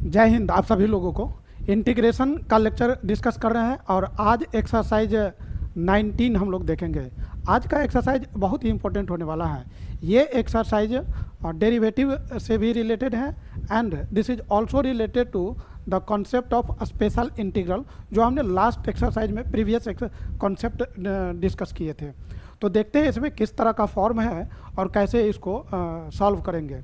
जय हिंद आप सभी लोगों को। इंटीग्रेशन का लेक्चर डिस्कस कर रहे हैं और आज एक्सरसाइज 19 हम लोग देखेंगे। आज का एक्सरसाइज बहुत ही इंपॉर्टेंट होने वाला है। ये एक्सरसाइज डेरिवेटिव से भी रिलेटेड है and this is also related to the concept of special integral, जो हमने लास्ट एक्सरसाइज में प्रीवियस कॉन्सेप्ट डिस्कस किए थे। तो देखते हैं इसमें किस तरह का फॉर्म है और कैसे इसको सॉल्व करेंगे।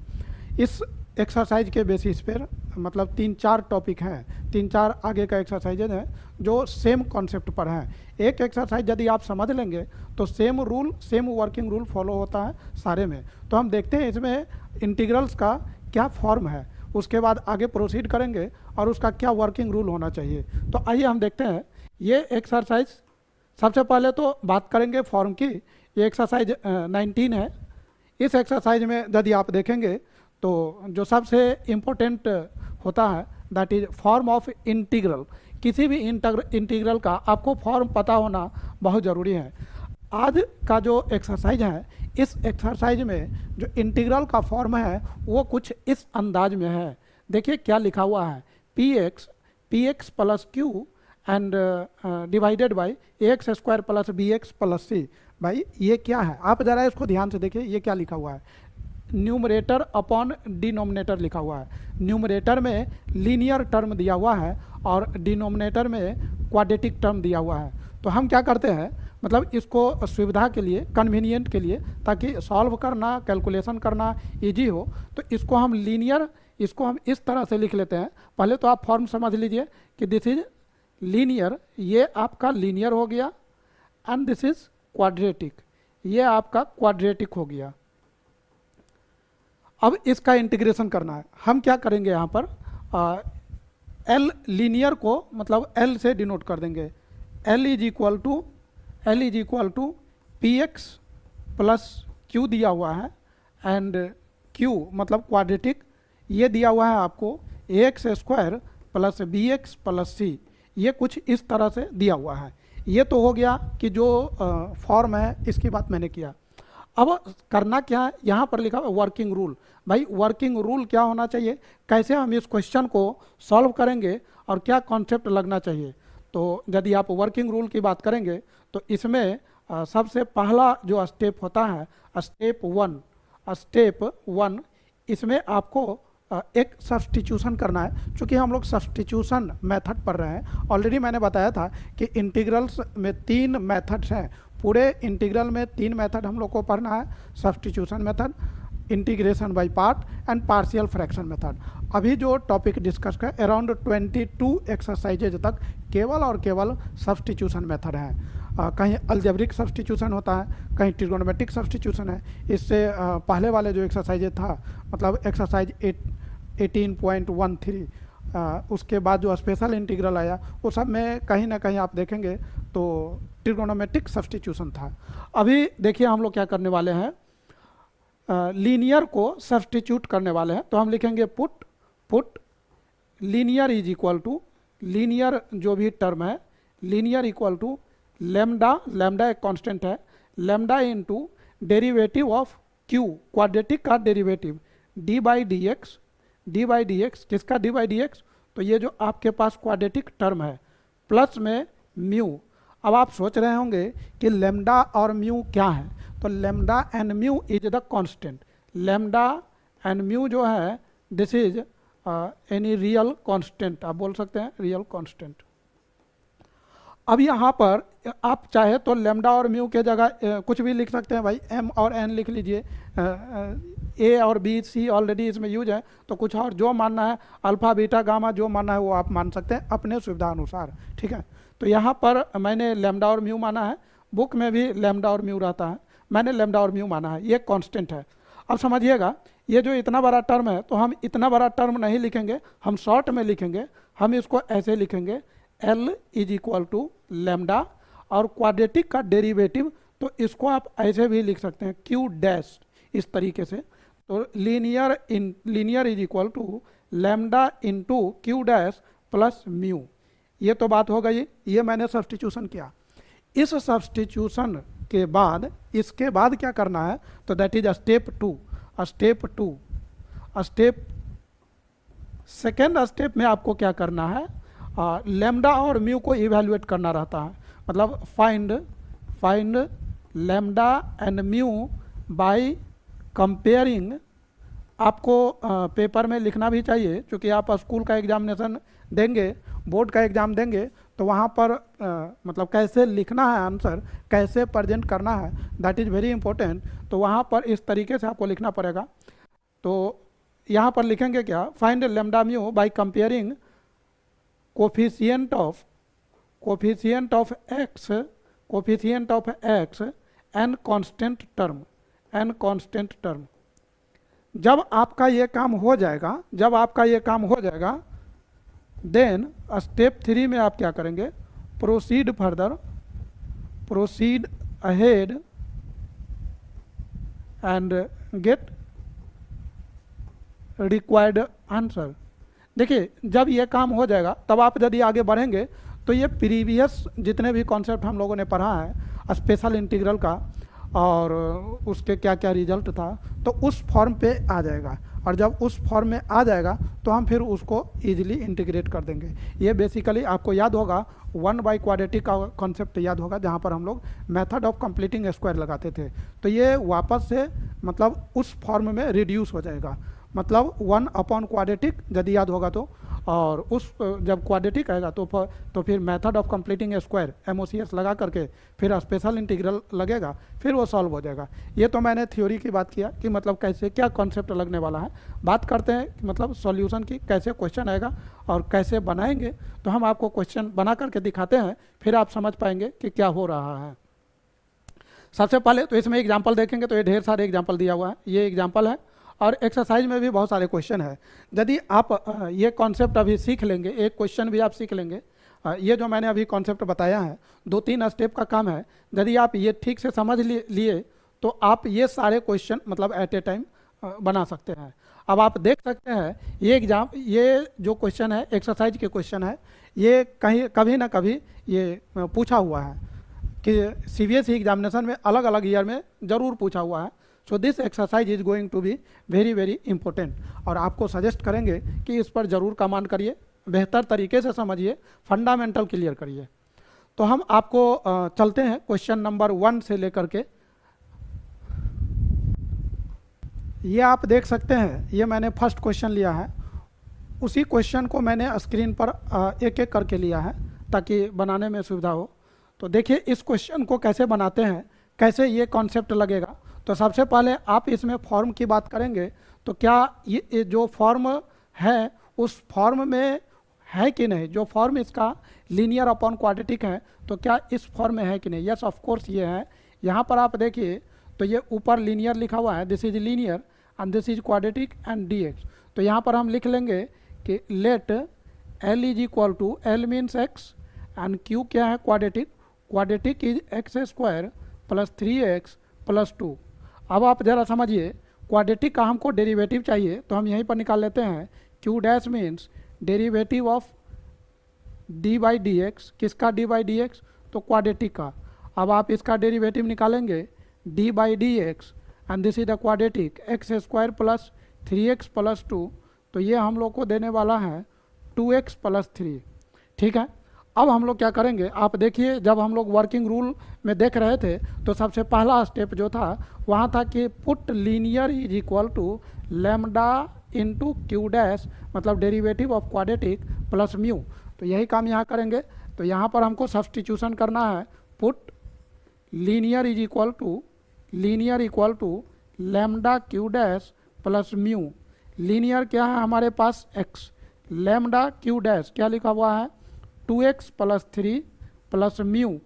इस एक्सरसाइज के बेसिस पर मतलब 3-4 टॉपिक हैं, 3-4 आगे का एक्सरसाइजेज हैं जो सेम कॉन्सेप्ट पर हैं। एक एक्सरसाइज यदि आप समझ लेंगे तो same rule, same working rule follow होता है सारे में। तो हम देखते हैं इसमें इंटीग्रल्स का क्या फॉर्म है, उसके बाद आगे प्रोसीड करेंगे और उसका क्या वर्किंग रूल होना चाहिए। तो आइए हम देखते हैं ये एक्सरसाइज। सबसे पहले तो बात करेंगे फॉर्म की। ये एक्सरसाइज 19 है। इस एक्सरसाइज में यदि आप देखेंगे तो जो सबसे इम्पोर्टेंट होता है that is form of integral. किसी भी इंटीग्रल का आपको फॉर्म पता होना बहुत ज़रूरी है। आज का जो एक्सरसाइज है, इस एक्सरसाइज में जो इंटीग्रल का फॉर्म है वो कुछ इस अंदाज में है। देखिए क्या लिखा हुआ है, P X plus Q and divided by X square plus B X plus C. भाई ये क्या है, आप ज़रा इसको ध्यान से देखिए। ये क्या लिखा हुआ है, न्यूमरेटर अपॉन डिनोमिनेटर लिखा हुआ है। न्यूमरेटर में लीनियर टर्म दिया हुआ है और डिनोमिनेटर में क्वाड्रेटिक टर्म दिया हुआ है। तो हम क्या करते हैं, मतलब इसको सुविधा के लिए, कन्वीनियंट के लिए, ताकि सॉल्व करना, कैलकुलेशन करना इजी हो, तो इसको हम लीनियर, इसको हम इस तरह से लिख लेते हैं। पहले तो आप फॉर्म समझ लीजिए कि दिस इज लीनियर, ये आपका लीनियर हो गया, एंड दिस इज क्वाड्रेटिक, ये आपका क्वाड्रेटिक हो गया। अब इसका इंटीग्रेशन करना है। हम क्या करेंगे यहाँ पर, एल लीनियर को मतलब एल से डिनोट कर देंगे। L is equal to P X plus Q दिया हुआ है, एंड क्यू मतलब क्वाड्रेटिक, ये दिया हुआ है आपको X square plus B X plus C. ये कुछ इस तरह से दिया हुआ है। ये तो हो गया कि जो फॉर्म है इसकी बात मैंने किया। अब करना क्या है, यहाँ पर लिखा हुआ वर्किंग रूल। भाई वर्किंग रूल क्या होना चाहिए, कैसे हम इस क्वेश्चन को सॉल्व करेंगे और क्या कॉन्सेप्ट लगना चाहिए। तो यदि आप वर्किंग रूल की बात करेंगे तो इसमें सबसे पहला जो स्टेप होता है, स्टेप वन, इसमें आपको एक सब्स्टिट्यूशन करना है। चूँकि हम लोग सब्स्टिट्यूशन मेथड पढ़ रहे हैं, ऑलरेडी मैंने बताया था कि इंटीग्रल्स में 3 मेथड्स हैं। पूरे इंटीग्रल में 3 मेथड हम लोग को पढ़ना है, substitution method, integration by part and partial fraction method. अभी जो टॉपिक डिस्कस कर अराउंड 22 एक्सरसाइजेज तक केवल और केवल सब्स्टिट्यूशन मेथड है। कहीं अलजेब्रिक सब्स्टिट्यूशन होता है, कहीं ट्रिगोनोमेट्रिक सब्स्टिट्यूशन है। इससे पहले वाले जो एक्सरसाइजेज था, मतलब एक्सरसाइज 18.13, उसके बाद जो स्पेशल इंटीग्रल आया वो सब में कहीं ना कहीं आप देखेंगे तो ट्रिगोनोमेट्रिक सब्स्टिट्यूशन था। अभी देखिए हम लोग क्या करने वाले हैं, लीनियर को सब्स्टिट्यूट करने वाले हैं। तो हम लिखेंगे put linear is equal to, linear जो भी टर्म है, लीनियर इक्वल टू लेमडा एक कांस्टेंट है, lambda into derivative of Q, quadratic का derivative, D by D X. किसका डी बाई डी एक्स, तो ये जो आपके पास क्वाड्रेटिक टर्म है, प्लस में म्यू। अब आप सोच रहे होंगे कि लेमडा और म्यू क्या है, तो lambda and mu is the constant. Lambda and mu जो है this is any real constant, आप बोल सकते हैं रियल कांस्टेंट। अब यहाँ पर आप चाहे तो लेमडा और म्यू के जगह कुछ भी लिख सकते हैं। भाई एम और एन लिख लीजिए, ए और बी सी ऑलरेडी इसमें यूज है, तो कुछ और जो मानना है, अल्फा बीटा गामा जो मानना है वो आप मान सकते हैं अपने सुविधा अनुसार, ठीक है। तो यहाँ पर मैंने लेमडा और म्यू माना है, बुक में भी लेमडा और म्यू रहता है, मैंने लेमडा और म्यू माना है, ये कांस्टेंट है। अब समझिएगा, ये जो इतना बड़ा टर्म है, तो हम इतना बड़ा टर्म नहीं लिखेंगे, हम शॉर्ट में लिखेंगे। हम इसको ऐसे लिखेंगे, L is equal to lambda, और क्वाड्रेटिक का डेरिवेटिव तो इसको आप ऐसे भी लिख सकते हैं, क्यू डैश, इस तरीके से। तो linear is equal to lambda into Q dash plus mu. ये तो बात हो गई, ये मैंने सब्स्टिट्यूशन किया। इस सब्स्टिट्यूशन के बाद, इसके बाद क्या करना है, तो that is step two. Second step में आपको क्या करना है, लेमडा और म्यू को इवेल्युएट करना रहता है। मतलब find lambda and mu by comparing. आपको पेपर में लिखना भी चाहिए, क्योंकि आप स्कूल का एग्जामिनेशन देंगे, बोर्ड का एग्ज़ाम देंगे, तो वहाँ पर मतलब कैसे लिखना है आंसर, कैसे प्रेजेंट करना है, दैट इज़ वेरी इंपॉर्टेंट। तो वहाँ पर इस तरीके से आपको लिखना पड़ेगा। तो यहाँ पर लिखेंगे क्या, find lambda mu by comparing coefficient of x and constant term. जब आपका ये काम हो जाएगा, देन स्टेप 3 में आप क्या करेंगे, proceed ahead and get required answer. देखिए, जब ये काम हो जाएगा तब आप यदि आगे बढ़ेंगे तो ये प्रीवियस जितने भी कॉन्सेप्ट हम लोगों ने पढ़ा है स्पेशल इंटीग्रल का और उसके क्या क्या रिजल्ट था, तो उस फॉर्म पे आ जाएगा। और जब उस फॉर्म में आ जाएगा तो हम फिर उसको इजीली इंटीग्रेट कर देंगे। ये बेसिकली आपको याद होगा 1 क्वाड्रेटिक का कॉन्सेप्ट याद होगा, जहाँ पर हम लोग मेथड ऑफ कंप्लीटिंग स्क्वायर लगाते थे। तो ये वापस से मतलब उस फॉर्म में रिड्यूस हो जाएगा, मतलब 1/क्वाड्रेटिक यदि याद होगा तो। और उस जब क्वाड्रेटिक आएगा तो फिर method of completing square MOCS लगा करके फिर स्पेशल इंटीग्रल लगेगा, फिर वो सॉल्व हो जाएगा। ये तो मैंने थ्योरी की बात किया कि मतलब कैसे क्या कॉन्सेप्ट लगने वाला है। बात करते हैं कि मतलब सॉल्यूशन की, कैसे क्वेश्चन आएगा और कैसे बनाएंगे। तो हम आपको क्वेश्चन बना करके दिखाते हैं, फिर आप समझ पाएंगे कि क्या हो रहा है। सबसे पहले तो इसमें एग्जाम्पल देखेंगे तो ये ढेर सारे एग्जाम्पल दिया हुआ है, ये एग्जाम्पल है। और एक्सरसाइज में भी बहुत सारे क्वेश्चन है। यदि आप ये कॉन्सेप्ट अभी सीख लेंगे, एक क्वेश्चन भी आप सीख लेंगे, ये जो मैंने अभी कॉन्सेप्ट बताया है 2-3 स्टेप का काम है, यदि आप ये ठीक से समझ लिए तो आप ये सारे क्वेश्चन मतलब एट ए टाइम बना सकते हैं। अब आप देख सकते हैं ये जो क्वेश्चन है एक्सरसाइज के क्वेश्चन है, ये कभी ना कभी ये पूछा हुआ है कि CBSE एग्जामिनेशन में अलग अलग ईयर में ज़रूर पूछा हुआ है। So this exercise is going to be very very important. और आपको सजेस्ट करेंगे कि इस पर ज़रूर कमांड करिए, बेहतर तरीके से समझिए, फंडामेंटल क्लियर करिए। तो हम आपको चलते हैं क्वेश्चन नंबर 1 से लेकर के। ये आप देख सकते हैं, ये मैंने फर्स्ट क्वेश्चन लिया है, उसी क्वेश्चन को मैंने स्क्रीन पर एक एक करके लिया है ताकि बनाने में सुविधा हो। तो देखिए इस क्वेश्चन को कैसे बनाते हैं, कैसे ये कॉन्सेप्ट लगेगा। तो सबसे पहले आप इसमें फॉर्म की बात करेंगे तो क्या ये जो फॉर्म है उस फॉर्म में है कि नहीं, जो फॉर्म इसका लीनियर अपॉन क्वाड्रेटिक है तो क्या इस फॉर्म में है कि नहीं। यस ऑफ कोर्स ये है। यहाँ पर आप देखिए तो ये ऊपर लीनियर लिखा हुआ है, this is linear and this is quadratic and dx। तो यहाँ पर हम लिख लेंगे कि let L is equal to, L means x and Q क्या है, quadratic is x² plus 3x plus 2। अब आप ज़रा समझिए, क्वाड्रेटिक का हमको डेरिवेटिव चाहिए तो हम यहीं पर निकाल लेते हैं। Q dash means derivative of d/dx, किसका d/dx, तो क्वाड्रेटिक का। अब आप इसका डेरिवेटिव निकालेंगे d/dx and this is the quadratic x² plus 3x plus 2। तो ये हम लोग को देने वाला है 2x प्लस 3। ठीक है, अब हम लोग क्या करेंगे, आप देखिए जब हम लोग वर्किंग रूल में देख रहे थे तो सबसे पहला स्टेप जो था वहाँ था कि put linear is equal to lambda into Q dash, मतलब derivative of quadratic plus mu. तो यही काम यहाँ करेंगे। तो यहाँ पर हमको सब्सटीट्यूशन करना है, put linear is equal to lambda Q dash plus mu. Linear क्या है हमारे पास x, लेमडा क्यू डैश क्या लिखा हुआ है 2x प्लस 3 प्लस म्यू।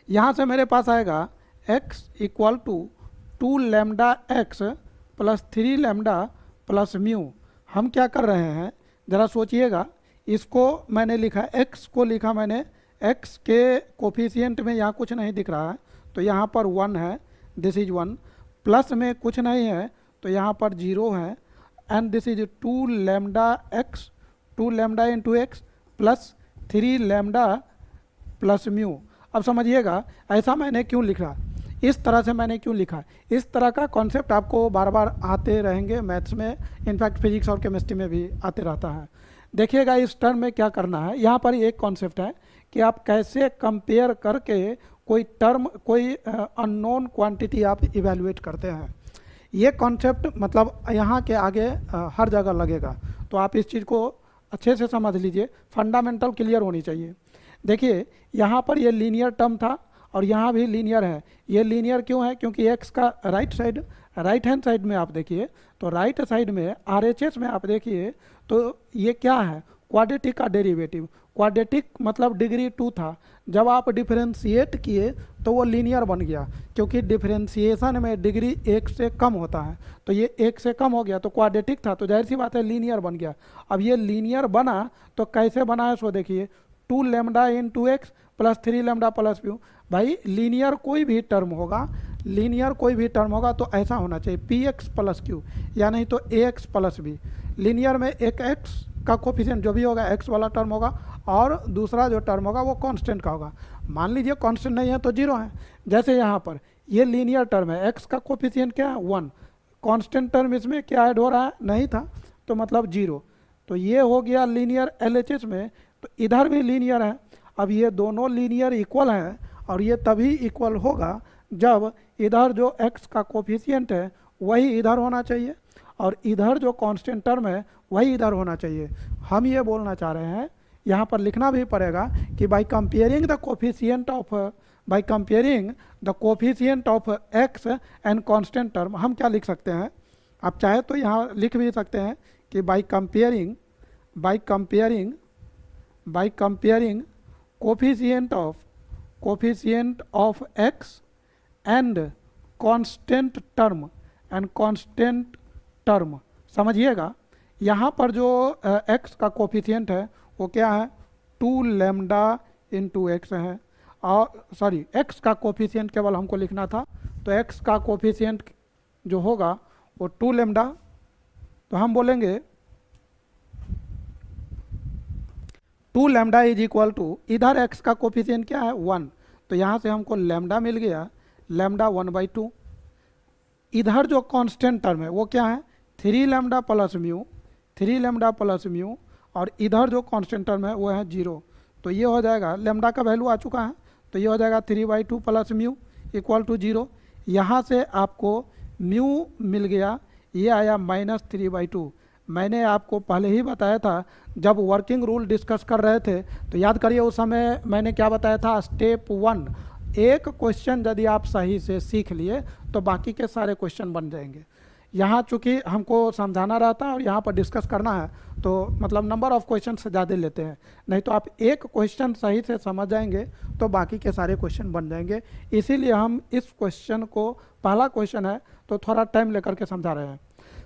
यहाँ से मेरे पास आएगा x equal to 2 lambda x plus 3 lambda plus mu. हम क्या कर रहे हैं ज़रा सोचिएगा, इसको मैंने लिखा x को लिखा मैंने, x के कोफिशिएंट में यहाँ कुछ नहीं दिख रहा है तो यहाँ पर 1 है, दिस इज 1, प्लस में कुछ नहीं है तो यहाँ पर 0 है, and this is 2 lambda x, 2 lambda into x plus 3 lambda plus mu. अब समझिएगा ऐसा मैंने क्यों लिखा, इस तरह से मैंने क्यों लिखा, इस तरह का कॉन्सेप्ट आपको बार बार आते रहेंगे मैथ्स में, इनफैक्ट फिजिक्स और केमिस्ट्री में भी आते रहता है। देखिएगा इस टर्म में क्या करना है, यहाँ पर एक कॉन्सेप्ट है कि आप कैसे कंपेयर करके कोई टर्म, कोई अननोन क्वांटिटी आप इवेलुएट करते हैं। ये कॉन्सेप्ट मतलब यहाँ के आगे हर जगह लगेगा, तो आप इस चीज़ को अच्छे से समझ लीजिए, फंडामेंटल क्लियर होनी चाहिए। देखिए यहाँ पर ये लीनियर टर्म था और यहाँ भी लीनियर है। ये लीनियर क्यों है, क्योंकि एक्स का राइट हैंड साइड में आप देखिए तो राइट साइड में RHS में आप देखिए तो ये क्या है, क्वाड्रेटिक का डेरिवेटिव। क्वाड्रेटिक मतलब डिग्री 2 था, जब आप डिफरेंशिएट किए तो वो लीनियर बन गया, क्योंकि डिफरेंशिएशन में डिग्री 1 से कम होता है, तो ये 1 से कम हो गया तो क्वाड्रेटिक था, तो जाहिर सी बात है लीनियर बन गया। अब ये लीनियर बना तो कैसे बना है सो देखिए, 2 लैम्डा इन 2x plus 3 lambda plus Q. भाई लीनियर कोई भी टर्म होगा, लीनियर कोई भी टर्म होगा तो ऐसा होना चाहिए px प्लस क्यू, या नहीं तो ax प्लस बी। लीनियर में एक x का कोफिशिएंट जो भी होगा x वाला टर्म होगा, और दूसरा जो टर्म होगा वो कांस्टेंट का होगा। मान लीजिए कांस्टेंट नहीं है तो 0 है, जैसे यहाँ पर ये लीनियर टर्म है, x का कोफिशिएंट क्या है 1, कांस्टेंट टर्म इसमें क्या ऐड हो रहा है, नहीं था, तो मतलब 0, तो ये हो गया लीनियर LHS में। तो इधर भी लीनियर है। अब ये दोनों लीनियर इक्वल हैं, और ये तभी इक्वल होगा जब इधर जो x का कोफिशिएंट है वही इधर होना चाहिए, और इधर जो कांस्टेंट टर्म है वही इधर होना चाहिए। हम ये बोलना चाह रहे हैं, यहाँ पर लिखना भी पड़ेगा कि by comparing the coefficient of x and constant term, हम क्या लिख सकते हैं, आप चाहे तो यहाँ लिख भी सकते हैं कि by comparing coefficient of x and constant term. समझिएगा यहाँ पर जो x का कोफिशिएंट है वो क्या है, 2 लैम्डा इंटू एक्स है, और सॉरी x का कोफिशिएंट केवल हमको लिखना था, तो x का कोफिशिएंट जो होगा वो 2 लैम्डा, तो हम बोलेंगे 2 लैम्डा इज इक्वल टू, इधर x का कोफिशिएंट क्या है 1, तो यहाँ से हमको लैम्डा मिल गया, लैम्डा 1/2। इधर जो कांस्टेंट टर्म है वो क्या है 3 लैम्डा प्लस म्यू, और इधर जो कांस्टेंट टर्म है वो है 0, तो ये हो जाएगा, लैम्डा का वैल्यू आ चुका है, तो ये हो जाएगा 3/2 प्लस म्यू इक्वल टू 0। यहाँ से आपको म्यू मिल गया, ये आया -3/2। मैंने आपको पहले ही बताया था जब वर्किंग रूल डिस्कस कर रहे थे, तो याद करिए उस समय मैंने क्या बताया था, स्टेप 1, एक क्वेश्चन यदि आप सही से सीख लिए तो बाकी के सारे क्वेश्चन बन जाएंगे। यहाँ चूँकि हमको समझाना रहता है और यहाँ पर डिस्कस करना है, तो मतलब नंबर ऑफ क्वेश्चन से ज़्यादा लेते हैं, नहीं तो आप एक क्वेश्चन सही से समझ जाएंगे तो बाकी के सारे क्वेश्चन बन जाएंगे। इसीलिए हम इस क्वेश्चन को, पहला क्वेश्चन है तो थोड़ा टाइम लेकर के समझा रहे हैं।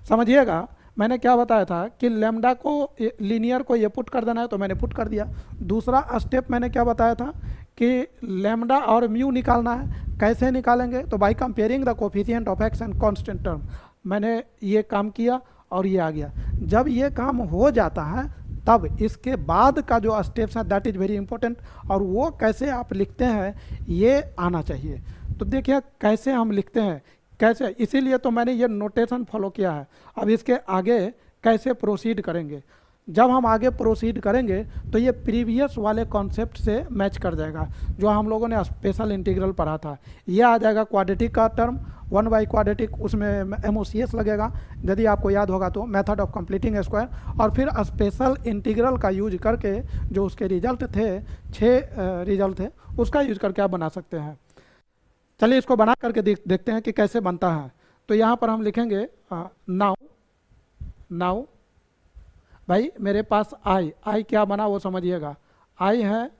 समझिएगा मैंने क्या बताया था कि लैम्डा को, लीनियर को ये पुट कर देना है, तो मैंने पुट कर दिया। दूसरा स्टेप मैंने क्या बताया था कि लैम्डा और म्यू निकालना है, कैसे निकालेंगे, तो by comparing the coefficient of x and constant term. मैंने ये काम किया और ये आ गया। जब ये काम हो जाता है तब इसके बाद का जो स्टेप्स है दैट इज़ वेरी इंपॉर्टेंट, और वो कैसे आप लिखते हैं ये आना चाहिए। तो देखिए कैसे हम लिखते हैं, कैसे, इसीलिए तो मैंने ये नोटेशन फॉलो किया है। अब इसके आगे कैसे प्रोसीड करेंगे, जब हम आगे प्रोसीड करेंगे तो ये प्रीवियस वाले कॉन्सेप्ट से मैच कर जाएगा जो हम लोगों ने स्पेशल इंटीग्रल पढ़ा था। ये आ जाएगा क्वाड्रेटिक का टर्म, 1/क्वाड्रेटिक, उसमें MOCS लगेगा यदि आपको याद होगा तो, मेथड ऑफ कंप्लीटिंग स्क्वायर, और फिर स्पेशल इंटीग्रल का यूज करके जो उसके रिजल्ट थे, 6 रिजल्ट थे, उसका यूज करके आप बना सकते हैं। चलिए इसको बना करके देखते हैं कि कैसे बनता है। तो यहाँ पर हम लिखेंगे नाउ भाई मेरे पास आई क्या बना वो समझिएगा, आई है,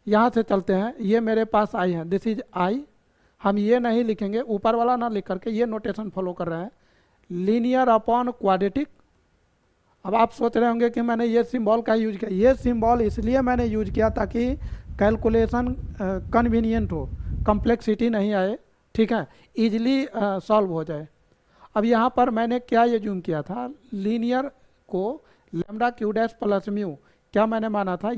यहाँ से चलते हैं, ये मेरे पास आई है, दिस इज आई। हम ये नहीं लिखेंगे, ऊपर वाला ना लिख करके ये नोटेशन फॉलो कर रहे हैं, लीनियर अपॉन क्वाड्रेटिक। अब आप सोच रहे होंगे कि मैंने ये सिंबल का यूज किया, ये सिंबल इसलिए मैंने यूज किया ताकि कैलकुलेशन कन्वीनियंट हो, कॉम्प्लेक्सिटी नहीं आए, ठीक है, इजीली सॉल्व हो जाए। अब यहाँ पर मैंने क्या ये जूम किया था, लीनियर को lambda Q dash plus mu, क्या मैंने माना था,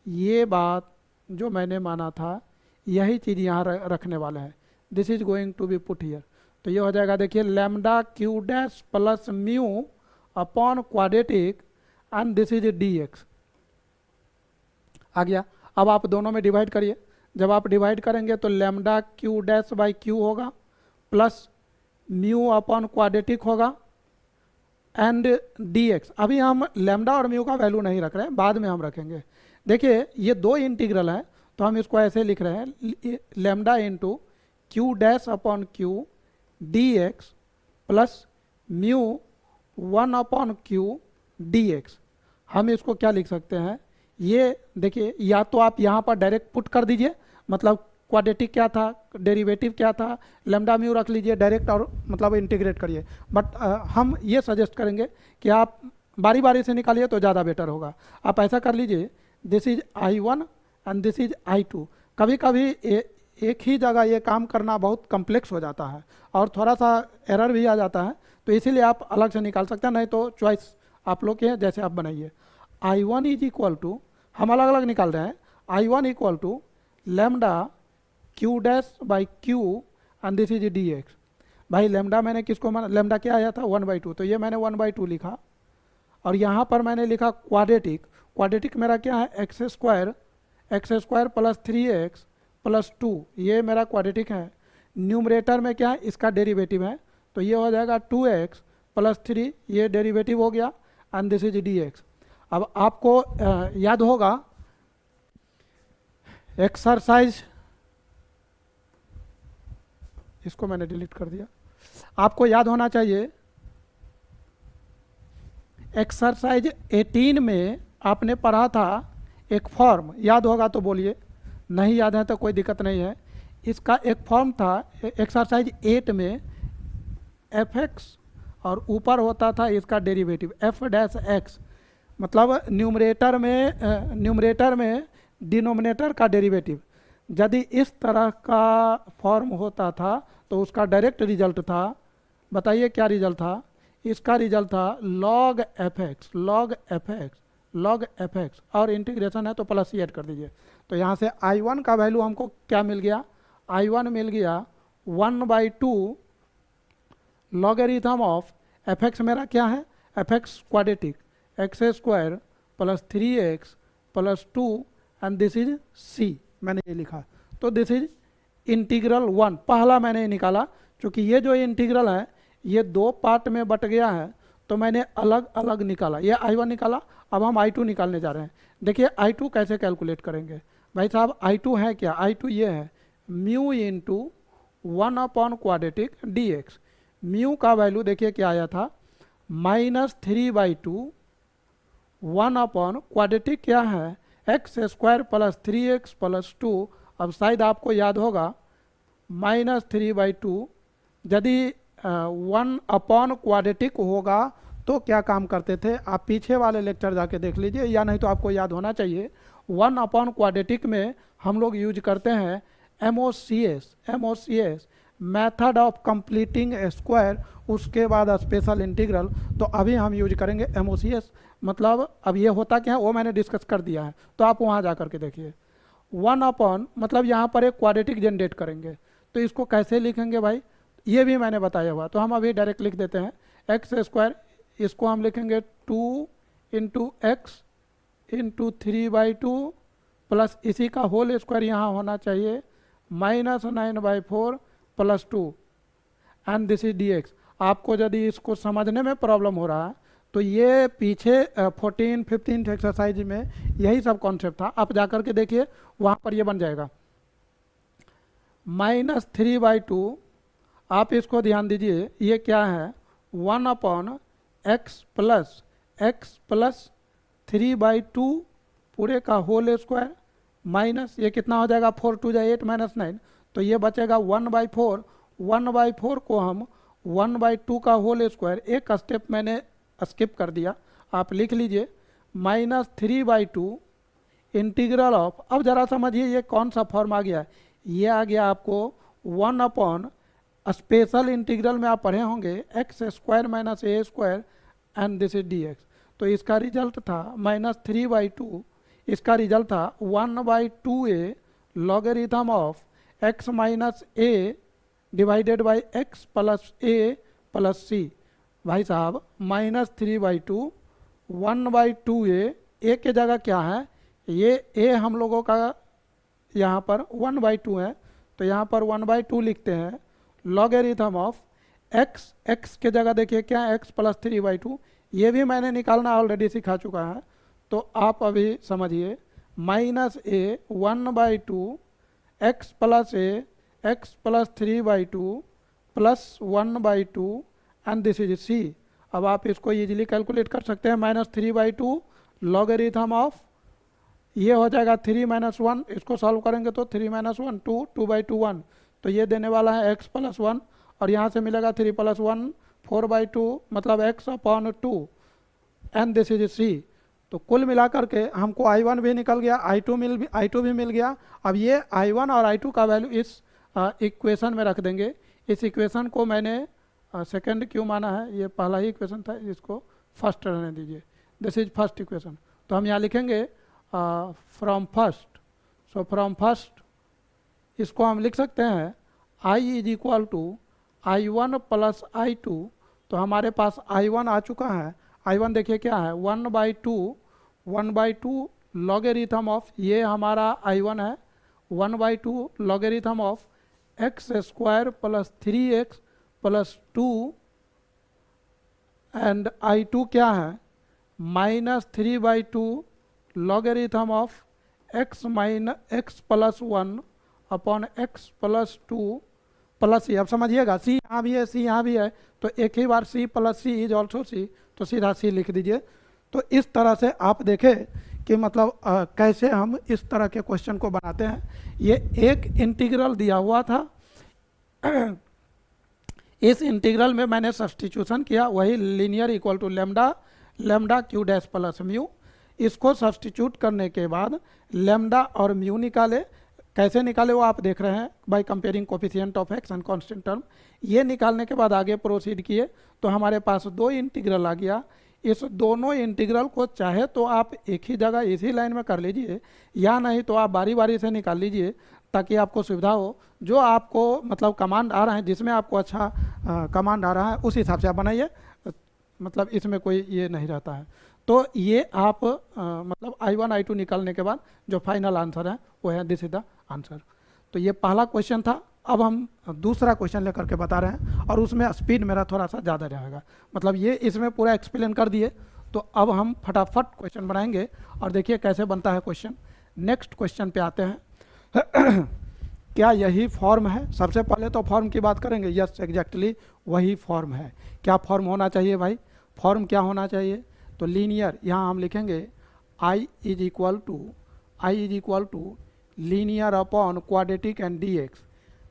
ये बात जो मैंने माना था यही चीज़ यहाँ रखने वाले हैं। This is going to be put here. तो ये हो जाएगा, देखिए lambda Q dash plus mu upon quadratic and this is D X आ गया। अब आप दोनों में डिवाइड करिए। जब आप डिवाइड करेंगे तो lambda Q dash by Q होगा प्लस म्यू अपॉन क्वाड्रेटिक होगा एंड डी एक्स। अभी हम लैम्डा और म्यू का वैल्यू नहीं रख रहे हैं, बाद में हम रखेंगे। देखिए ये दो इंटीग्रल हैं, तो हम इसको ऐसे लिख रहे हैं, lambda into Q dash upon Q D X plus mu 1 upon Q D x. हम इसको क्या लिख सकते हैं, ये देखिए, या तो आप यहाँ पर डायरेक्ट पुट कर दीजिए, मतलब क्वाड्रेटिक क्या था, डेरिवेटिव क्या था, लैम्डा म्यू रख लीजिए डायरेक्ट और मतलब इंटीग्रेट करिए। बट हम ये सजेस्ट करेंगे कि आप बारी बारी से निकालिए तो ज़्यादा बेटर होगा। आप ऐसा कर लीजिए, this is I1 and this is I2। कभी कभी एक ही जगह ये काम करना बहुत कम्प्लेक्स हो जाता है और थोड़ा सा एरर भी आ जाता है, तो इसीलिए आप अलग से निकाल सकते हैं, नहीं तो चॉइस आप लोग के हैं, जैसे आप बनाइए। I1 इज इक्वल टू, हम अलग अलग निकाल रहे हैं, I1 equal to lambda Q dash by Q and this is D X. भाई लैम्डा मैंने किसको माना, लैम्डा क्या आया था 1/2, तो ये मैंने 1/2 लिखा। और यहाँ पर मैंने लिखा क्वाड्रेटिक, क्वाड्रेटिक मेरा क्या है, x square plus 3x plus 2, ये मेरा क्वाड्रेटिक है। न्यूमरेटर में क्या है, इसका डेरिवेटिव है, तो ये हो जाएगा 2x प्लस 3, ये डेरिवेटिव हो गया and this is D X. अब आपको याद होगा एक्सरसाइज, इसको मैंने डिलीट कर दिया, आपको याद होना चाहिए एक्सरसाइज 18 में आपने पढ़ा था एक फॉर्म, याद होगा तो बोलिए, नहीं याद है तो कोई दिक्कत नहीं है। इसका एक फॉर्म था एक्सरसाइज 8 में, fx और ऊपर होता था इसका डेरिवेटिव f-x, मतलब न्यूमरेटर में डिनोमिनेटर का डेरिवेटिव। यदि इस तरह का फॉर्म होता था तो उसका डायरेक्ट रिजल्ट था, बताइए क्या रिजल्ट था, इसका रिजल्ट था log fx और इंटीग्रेशन है तो प्लस ही ऐड कर दीजिए। तो यहाँ से I1 का वैल्यू हमको क्या मिल गया, I1 मिल गया 1/2 लॉगरिथम ऑफ fx, मेरा क्या है fx quadratic, X square plus 3x plus 2 and this is c, मैंने ये लिखा। तो दिस इज इंटीग्रल 1, पहला मैंने निकाला। क्योंकि ये जो इंटीग्रल है ये दो पार्ट में बट गया है, तो मैंने अलग अलग निकाला, ये I1 निकाला। अब हम I2 निकालने जा रहे हैं। देखिए I2 कैसे कैलकुलेट करेंगे भाई साहब, I2 है क्या, I2 ये है mu into 1 upon quadratic D x. Mu का वैल्यू देखिए क्या आया था, -3/2 1 अपॉन क्वाड्रेटिक क्या है, x square plus 3x plus 2। अब शायद आपको याद होगा -3/2 यदि 1 अपॉन क्वाड्रेटिक होगा तो क्या काम करते थे, आप पीछे वाले लेक्चर जाके देख लीजिए, या नहीं तो आपको याद होना चाहिए 1 अपॉन क्वाड्रेटिक में हम लोग यूज करते हैं MOCS method of completing square, उसके बाद स्पेशल इंटीग्रल। तो अभी हम यूज करेंगे MOCS, मतलब अब ये होता क्या है वो मैंने डिस्कस कर दिया है, तो आप वहाँ जा करके देखिए। 1 अपॉन मतलब यहाँ पर एक क्वाड्रेटिक जनरेट करेंगे, तो इसको कैसे लिखेंगे भाई, ये भी मैंने बताया हुआ, तो हम अभी डायरेक्ट लिख देते हैं एक्स स्क्वायर, इसको हम लिखेंगे 2 इंटू एक्स इंटू 3/2 प्लस इसी का होल स्क्वायर यहाँ होना चाहिए -9/4 plus 2 and this is D X. आपको यदि इसको समझने में प्रॉब्लम हो रहा है तो ये पीछे 14-15 एक्सरसाइज में यही सब कॉन्सेप्ट था, आप जाकर के देखिए वहाँ पर ये बन जाएगा -3/2। आप इसको ध्यान दीजिए, ये क्या है 1 अपॉन x प्लस 3/2 पूरे का होल स्क्वायर माइनस ये कितना हो जाएगा 4 2 8 -9, तो ये बचेगा 1/4। 1/4 को हम 1/2 का होल स्क्वायर, एक स्टेप मैंने स्किप कर दिया, आप लिख लीजिए -3/2 इंटीग्रल ऑफ, अब जरा समझिए ये कौन सा फॉर्म आ गया, ये आ गया आपको 1 अपॉन स्पेशल इंटीग्रल में आप पढ़े होंगे X square minus A square and this is D X. तो इसका रिजल्ट था -3/2, इसका रिजल्ट था 1/2a logarithm of x minus A divided by X plus A plus C. भाई साहब -3/2 1/2a के जगह क्या है, ये a हम लोगों का यहाँ पर 1/2 है, तो यहाँ पर 1/2 लिखते हैं। लॉगरिथम ऑफ x के जगह देखिए क्या है, x प्लस 3/2, ये भी मैंने निकालना ऑलरेडी सिखा चुका है, तो आप अभी समझिए -a 1/2 x plus a x plus 3/2 plus 1/2 and this is c। अब आप इसको इजीली कैलकुलेट कर सकते हैं। -3/2 लॉगरिथम ऑफ ये हो जाएगा 3 - 1, इसको सॉल्व करेंगे तो 3 - 1 2 2/2 1, तो ये देने वाला है x प्लस 1, और यहाँ से मिलेगा 3 + 1 4/2 मतलब x/2 and this is c। तो कुल मिलाकर के हमको I1 भी निकल गया, I2 भी मिल गया। अब ये I1 और I2 का वैल्यू इस इक्वेशन में रख देंगे। इस इक्वेशन को मैंने सेकंड क्यों माना है, ये पहला ही इक्वेशन था, इसको फर्स्ट रहने दीजिए। This is first equation. तो हम यहाँ लिखेंगे from first, so from first इसको हम लिख सकते हैं I is equal to I1 plus I2। तो हमारे पास I1 आ चुका है। I1 देखिए क्या है, 1/2 लॉगरिथम ऑफ, ये हमारा I1 है, 1/2 logarithm of x² plus 3x plus 2 and I2 क्या है, -3/2 logarithm of x plus 1 upon x plus 2 plus c। अब समझिएगा c यहाँ भी है, c यहाँ भी है, तो एक ही बार c plus c is also c, तो सीधा c लिख दीजिए। तो इस तरह से आप देखें कि मतलब कैसे हम इस तरह के क्वेश्चन को बनाते हैं। ये एक इंटीग्रल दिया हुआ था, इस इंटीग्रल में मैंने सब्स्टिट्यूशन किया, वही linear equal to lambda Q dash plus mu. इसको सब्स्टिट्यूट करने के बाद लेमडा और म्यू निकाले। कैसे निकाले वो आप देख रहे हैं, by comparing coefficient of x and constant term. ये निकालने के बाद आगे प्रोसीड किए तो हमारे पास दो इंटीग्रल आ गया। इस दोनों इंटीग्रल को चाहे तो आप एक ही जगह इसी लाइन में कर लीजिए, या नहीं तो आप बारी बारी से निकाल लीजिए, ताकि आपको सुविधा हो। जो आपको मतलब कमांड आ रहा है, जिसमें आपको अच्छा कमांड आ रहा है, उस हिसाब से आप बनाइए, मतलब इसमें कोई ये नहीं रहता है। तो ये आप मतलब I1 I2 निकालने के बाद जो फाइनल आंसर है वो है दिस इज द आंसर। तो ये पहला क्वेश्चन था। अब हम दूसरा क्वेश्चन लेकर के बता रहे हैं, और उसमें स्पीड मेरा थोड़ा सा ज़्यादा रहेगा, मतलब ये इसमें पूरा एक्सप्लेन कर दिए। तो अब हम फटाफट क्वेश्चन बनाएंगे और देखिए कैसे बनता है क्वेश्चन। नेक्स्ट क्वेश्चन पे आते हैं। क्या यही फॉर्म है? सबसे पहले तो फॉर्म की बात करेंगे। यस, एग्जैक्टली वही फॉर्म है। क्या फॉर्म होना चाहिए भाई? फॉर्म क्या होना चाहिए? तो लीनियर, यहाँ हम लिखेंगे I is equal to linear upon quadratic and dx।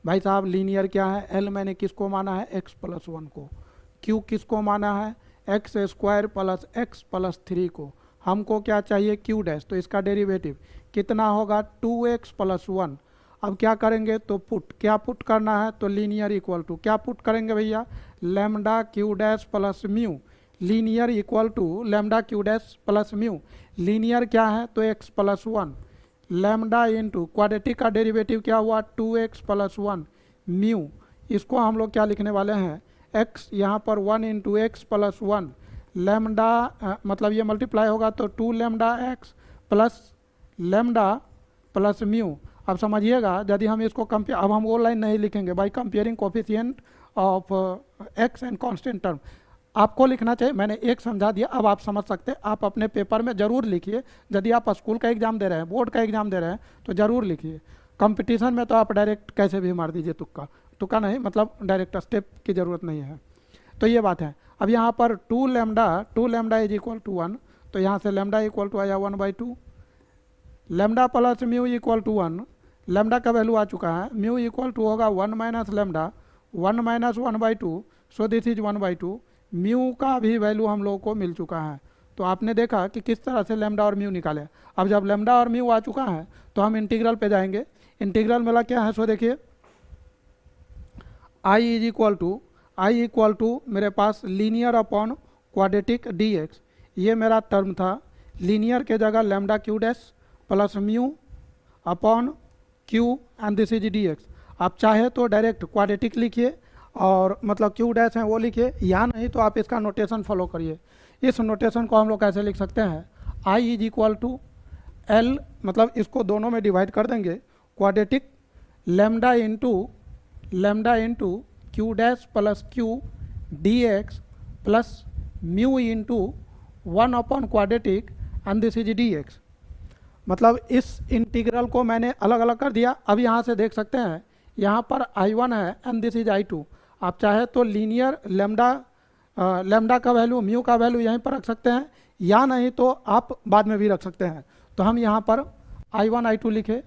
भाई साहब लीनियर क्या है? L मैंने किसको माना है? x प्लस 1 को। Q किसको माना है? x² प्लस x प्लस 3 को। हमको क्या चाहिए? Q dash. तो इसका डेरिवेटिव कितना होगा? 2x plus 1। अब क्या करेंगे? तो पुट, क्या पुट करना है? तो लीनियर इक्वल टू, क्या पुट करेंगे भैया? Lambda Q dash plus mu. Linear equal to lambda Q dash plus mu. Linear क्या है? तो x plus 1 lambda into quadratic का डेरिवेटिव क्या हुआ? 2x plus 1 mu. इसको हम लोग क्या लिखने वाले हैं? x, यहाँ पर 1 इंटू एक्स प्लस 1 लेमडा, मतलब ये मल्टीप्लाई होगा तो 2 lambda x plus lambda plus mu. अब समझिएगा, यदि हम इसको कंपेयर, अब हम वो लाइन नहीं लिखेंगे by comparing coefficient of x and constant term. आपको लिखना चाहिए, मैंने एक समझा दिया, अब आप समझ सकते हैं। आप अपने पेपर में ज़रूर लिखिए। यदि आप स्कूल का एग्जाम दे रहे हैं, बोर्ड का एग्जाम दे रहे हैं, तो ज़रूर लिखिए। कंपटीशन में तो आप डायरेक्ट कैसे भी मार दीजिए, तुक्का नहीं, मतलब डायरेक्ट स्टेप की ज़रूरत नहीं है। तो ये बात है। अब यहाँ पर 2 लेमडा इज इक्वल टू 1, तो यहाँ से लेमडा इक्वल टू आया 1/2। Lambda plus mu equal to 1, lambda का वैल्यू आ चुका है। म्यू इक्वल टू होगा 1 minus lambda, 1 minus 1/2, so this is 1/2। Mu का भी वैल्यू हम लोगों को मिल चुका है। तो आपने देखा कि किस तरह से लेमडा और म्यू निकाले। अब जब लेमडा और म्यू आ चुका है तो हम इंटीग्रल पे जाएंगे। इंटीग्रल वाला क्या है? सो देखिए I इक्वल टू मेरे पास लीनियर अपॉन क्वाड्रेटिक dx, ये मेरा टर्म था। लीनियर के जगह lambda Q dash plus mu upon Q and this is D x. आप चाहे तो डायरेक्ट क्वाड्रेटिक लिखिए और मतलब क्यू डैश है वो लिखिए, या नहीं तो आप इसका नोटेशन फॉलो करिए। इस नोटेशन को हम लोग कैसे लिख सकते हैं, आई इज इक्वल टू एल, मतलब इसको दोनों में डिवाइड कर देंगे, quadratic lambda into Q dash plus Q D X plus mu into 1 upon quadratic and this is D x. मतलब इस इंटीग्रल को मैंने अलग अलग कर दिया। अब यहाँ से देख सकते हैं यहाँ पर I1 है एंड दिस इज I2। आप चाहे तो लीनियर लेमडा का वैल्यू, म्यू का वैल्यू यहीं पर रख सकते हैं, या नहीं तो आप बाद में भी रख सकते हैं। तो हम यहाँ पर I1 I2 लिखे।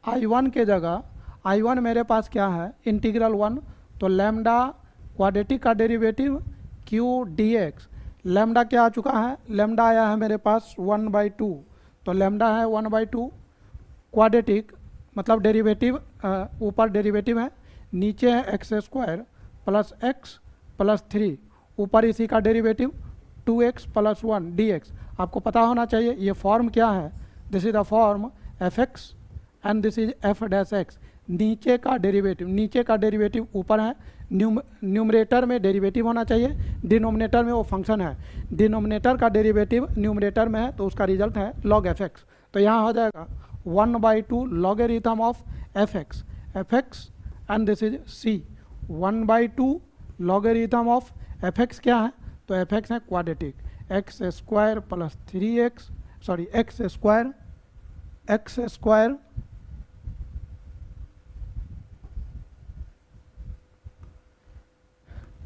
I1 के जगह I1 मेरे पास क्या है, इंटीग्रल 1, तो लेमडा क्वाड्रेटिक का derivative Q D X. Lambda क्या आ चुका है, लेमडा आया है मेरे पास 1/2, तो लेमडा है 1/2। क्वाड्रेटिक मतलब डेरिवेटिव, ऊपर डेरिवेटिव है, नीचे है x square plus X plus 3, ऊपर इसी का डेरिवेटिव 2x प्लस 1 dx। आपको पता होना चाहिए ये फॉर्म क्या है, this is the form F X and this is F dash x. नीचे का डेरिवेटिव ऊपर है, न्यूमरेटर में डेरिवेटिव होना चाहिए, डिनोमिनेटर में वो फंक्शन है। डिनोमिनेटर का डेरिवेटिव न्यूमरेटर में है तो उसका रिजल्ट है लॉग एफ एक्स। तो यहाँ हो जाएगा 1/2 logarithm of F X and this is C. 1/2 logarithm of F X क्या है, तो एफ एक्स है quadratic, X square plus 3x, sorry X square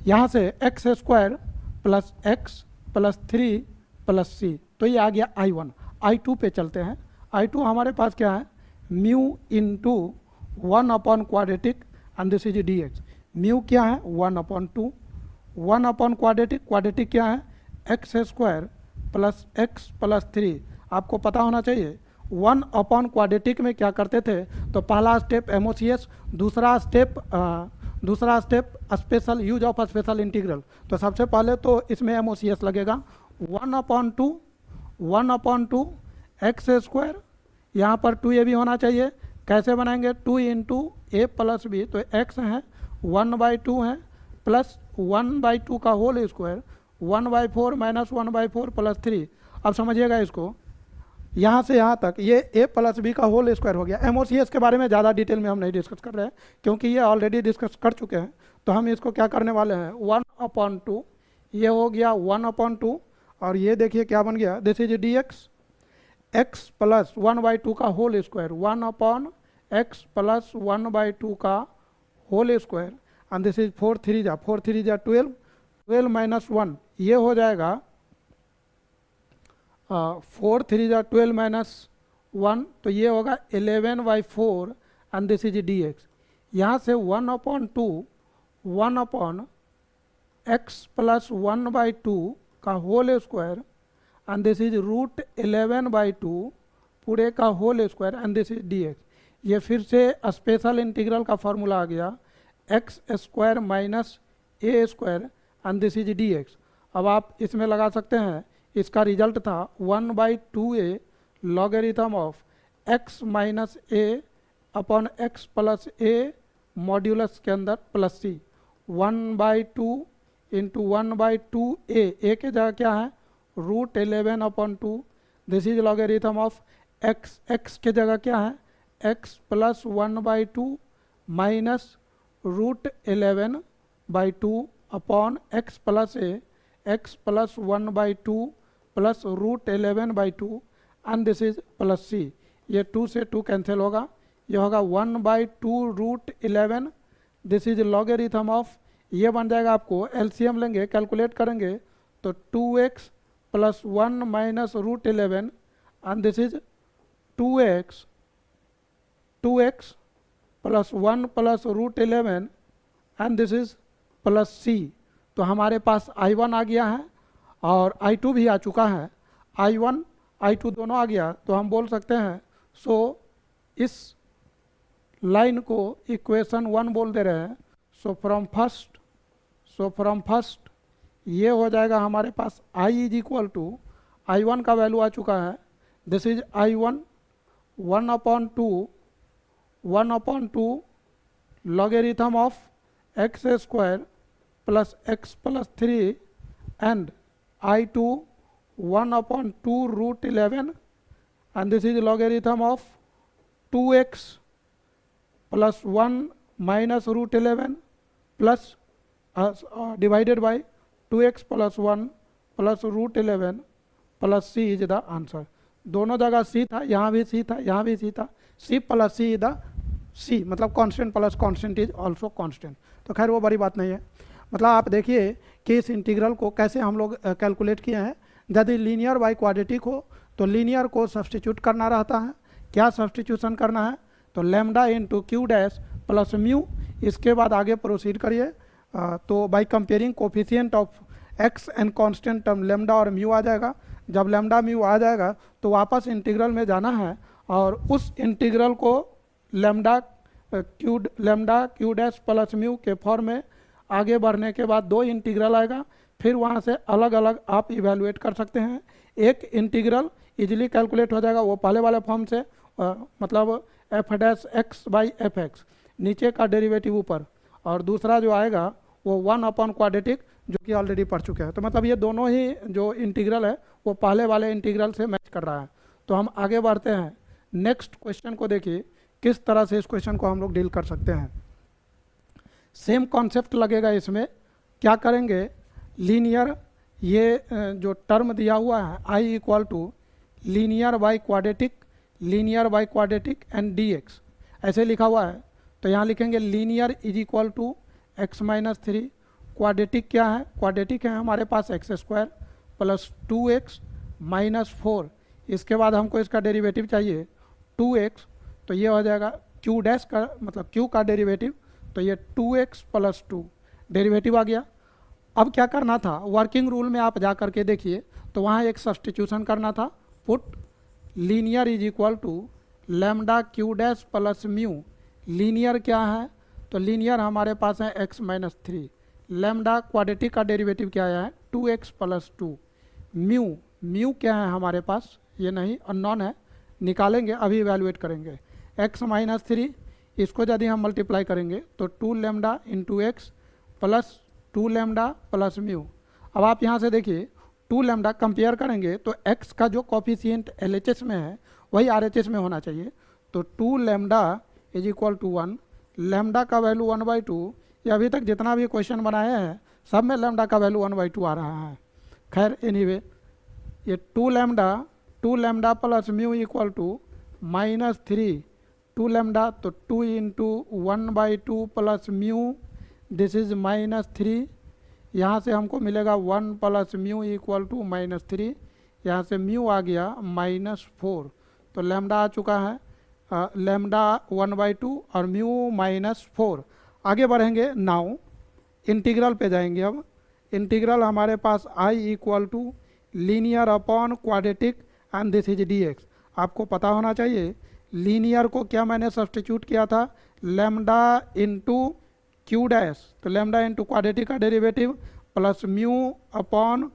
यहाँ से X square plus X plus 3 plus सी, तो ये आ गया I1। I2 पे चलते हैं। I2 हमारे पास क्या है, mu into 1 upon quadratic and this is D x. Mu क्या है 1/2, 1 अपॉन क्वाड्रेटिक क्या है x square plus X plus 3। आपको पता होना चाहिए 1 अपॉन क्वाड्रेटिक में क्या करते थे, तो पहला स्टेप एमओसीएस, दूसरा step special use of special integral. तो सबसे पहले तो इसमें एमओसीएस लगेगा 1/2 एक्स स्क्वायर, यहाँ पर 2a भी होना चाहिए। कैसे बनाएंगे, 2 इंटू ए प्लस बी, तो एक्स है 1/2 है प्लस 1/2 का होल स्क्वायर 1/4 माइनस 1/4 प्लस 3। अब समझिएगा इसको, यहाँ से यहाँ तक ये a प्लस बी का होल स्क्वायर हो गया। एमओसीएस के बारे में ज़्यादा डिटेल में हम नहीं डिस्कस कर रहे हैं क्योंकि ये ऑलरेडी डिस्कस कर चुके हैं। तो हम इसको क्या करने वाले हैं 1/2, ये हो गया 1/2 और ये देखिए क्या बन गया, this is D X, X plus 1/2 का होल स्क्वायर 1/x प्लस 1/2 का whole square and this is 4 3 जा 12 माइनस 1, ये हो जाएगा 4 3 जा 12 माइनस 1, तो ये होगा 11/4 and this is D X. यहाँ से 1/2 1/x प्लस 1/2 का whole square and this is root 11/2 पूरे का whole square and this is D X. ये फिर से स्पेशल इंटीग्रल का फॉर्मूला आ गया, X square minus A square and this is D X. अब आप इसमें लगा सकते हैं, इसका रिजल्ट था 1/2a logarithm of x minus A upon X plus A modulus के अंदर प्लस सी, 1/2 इंटू 1/2a, ए के जगह क्या है root 11/2, this is logarithm of x, x के जगह क्या है x plus 1/2 minus root 11/2 upon X plus A, X plus 1/2 plus root 11/2 and this is plus C. ये 2 से 2 कैंसिल होगा, ये होगा 1/2 root 11, this is logarithm of, ये बन जाएगा, आपको एलसीएम लेंगे कैलकुलेट करेंगे तो 2x plus 1 minus root 11 and this is 2x plus 1 plus root 11 and this is plus सी। तो हमारे पास I1 आ गया है और I2 भी आ चुका है, I1 I2 दोनों आ गया। तो हम बोल सकते हैं सो इस लाइन को इक्वेशन 1 बोल दे रहे हैं। सो फ्रॉम फर्स्ट ये हो जाएगा हमारे पास I is equal to I1 का वैल्यू आ चुका है, this is I1 1/2 1/2 logarithm of X square plus X plus 3 and I2 1/2 √11 and this is logarithm of 2x plus 1 minus √11 plus divided by 2x plus 1 plus √11 plus c is the answer. दोनों जगह c था, यहाँ भी c था, यहाँ भी c था. c plus c is the c, मतलब constant plus constant is also constant. तो खैर वो बड़ी बात नहीं है. मतलब आप देखिए कि इस इंटीग्रल को कैसे हम लोग कैलकुलेट किए हैं. यदि लीनियर बाई क्वाड्रेटिक हो तो लीनियर को सब्सटीट्यूट करना रहता है. क्या सब्सटीट्यूशन करना है? तो lambda into Q dash plus mu. इसके बाद आगे प्रोसीड करिए. तो by comparing coefficient of x and constant term lambda और म्यू आ जाएगा. जब लेमडा म्यू आ जाएगा तो वापस इंटीग्रल में जाना है और उस इंटीग्रल को lambda Q dash plus mu के फॉर्म में आगे बढ़ने के बाद दो इंटीग्रल आएगा. फिर वहाँ से अलग अलग आप इवेलुएट कर सकते हैं. एक इंटीग्रल इजीली कैलकुलेट हो जाएगा वो पहले वाले फॉर्म से, मतलब F dash x by F x, नीचे का डेरिवेटिव ऊपर, और दूसरा जो आएगा वो 1 क्वाड्रेटिक जो कि ऑलरेडी पढ़ चुके हैं. तो मतलब ये दोनों ही जो इंटीग्रल है वो पहले वाले इंटीग्रल से मैच कर रहा है. तो हम आगे बढ़ते हैं. नेक्स्ट क्वेश्चन को देखिए किस तरह से इस क्वेश्चन को हम लोग डील कर सकते हैं. सेम कॉन्सेप्ट लगेगा इसमें. क्या करेंगे, लीनियर ये जो टर्म दिया हुआ है I equal to linear by quadratic and D X ऐसे लिखा हुआ है. तो यहाँ लिखेंगे linear is equal to X minus 3. Quadratic क्या है? क्वाड्रेटिक है हमारे पास X square plus 2x minus 4. इसके बाद हमको इसका डेरिवेटिव चाहिए 2x. तो ये हो जाएगा क्यू डैश का, मतलब क्यू का डेरिवेटिव. तो ये 2x प्लस 2 डेरिवेटिव आ गया. अब क्या करना था, वर्किंग रूल में आप जा करके देखिए तो वहाँ एक सब्सटीट्यूशन करना था. Put linear is equal to lambda Q dash plus mu. Linear क्या है? तो लीनियर हमारे पास है x माइनस 3. लेमडा क्वाड्रेटिक का डेरिवेटिव क्या आया है? 2x plus 2. म्यू क्या है हमारे पास? ये नहीं, अननोन है, निकालेंगे, अभी इवेलुएट करेंगे. x माइनस 3 इसको यदि हम मल्टीप्लाई करेंगे तो 2 lambda into x plus 2 lambda plus mu. अब आप यहाँ से देखिए 2 लेमडा कंपेयर करेंगे तो x का जो कॉफिशिएंट LHS में है वही RHS में होना चाहिए. तो 2 lambda is equal to 1. Lambda का वैल्यू 1/2. ये अभी तक जितना भी क्वेश्चन बनाए हैं सब में लेमडा का वैल्यू 1/2 आ रहा है. खैर एनीवे, ये 2 lambda plus mu equal to minus 3 2 lambda. तो 2 into 1/2 plus mu, this is minus 3. यहाँ से हमको मिलेगा 1 plus mu equal to minus 3. यहाँ से म्यू आ गया माइनस 4. तो लेमडा आ चुका है लेमडा 1/2 और म्यू माइनस 4. आगे बढ़ेंगे. नाउ इंटीग्रल पे जाएंगे. अब इंटीग्रल हमारे पास i equal to linear upon quadratic and this is D X. आपको पता होना चाहिए लीनियर को क्या मैंने सब्सटीट्यूट किया था, लेमडा इंटू क्यू डैश. तो लेमडा इंटू क्वाड्रेटिक का derivative plus mu upon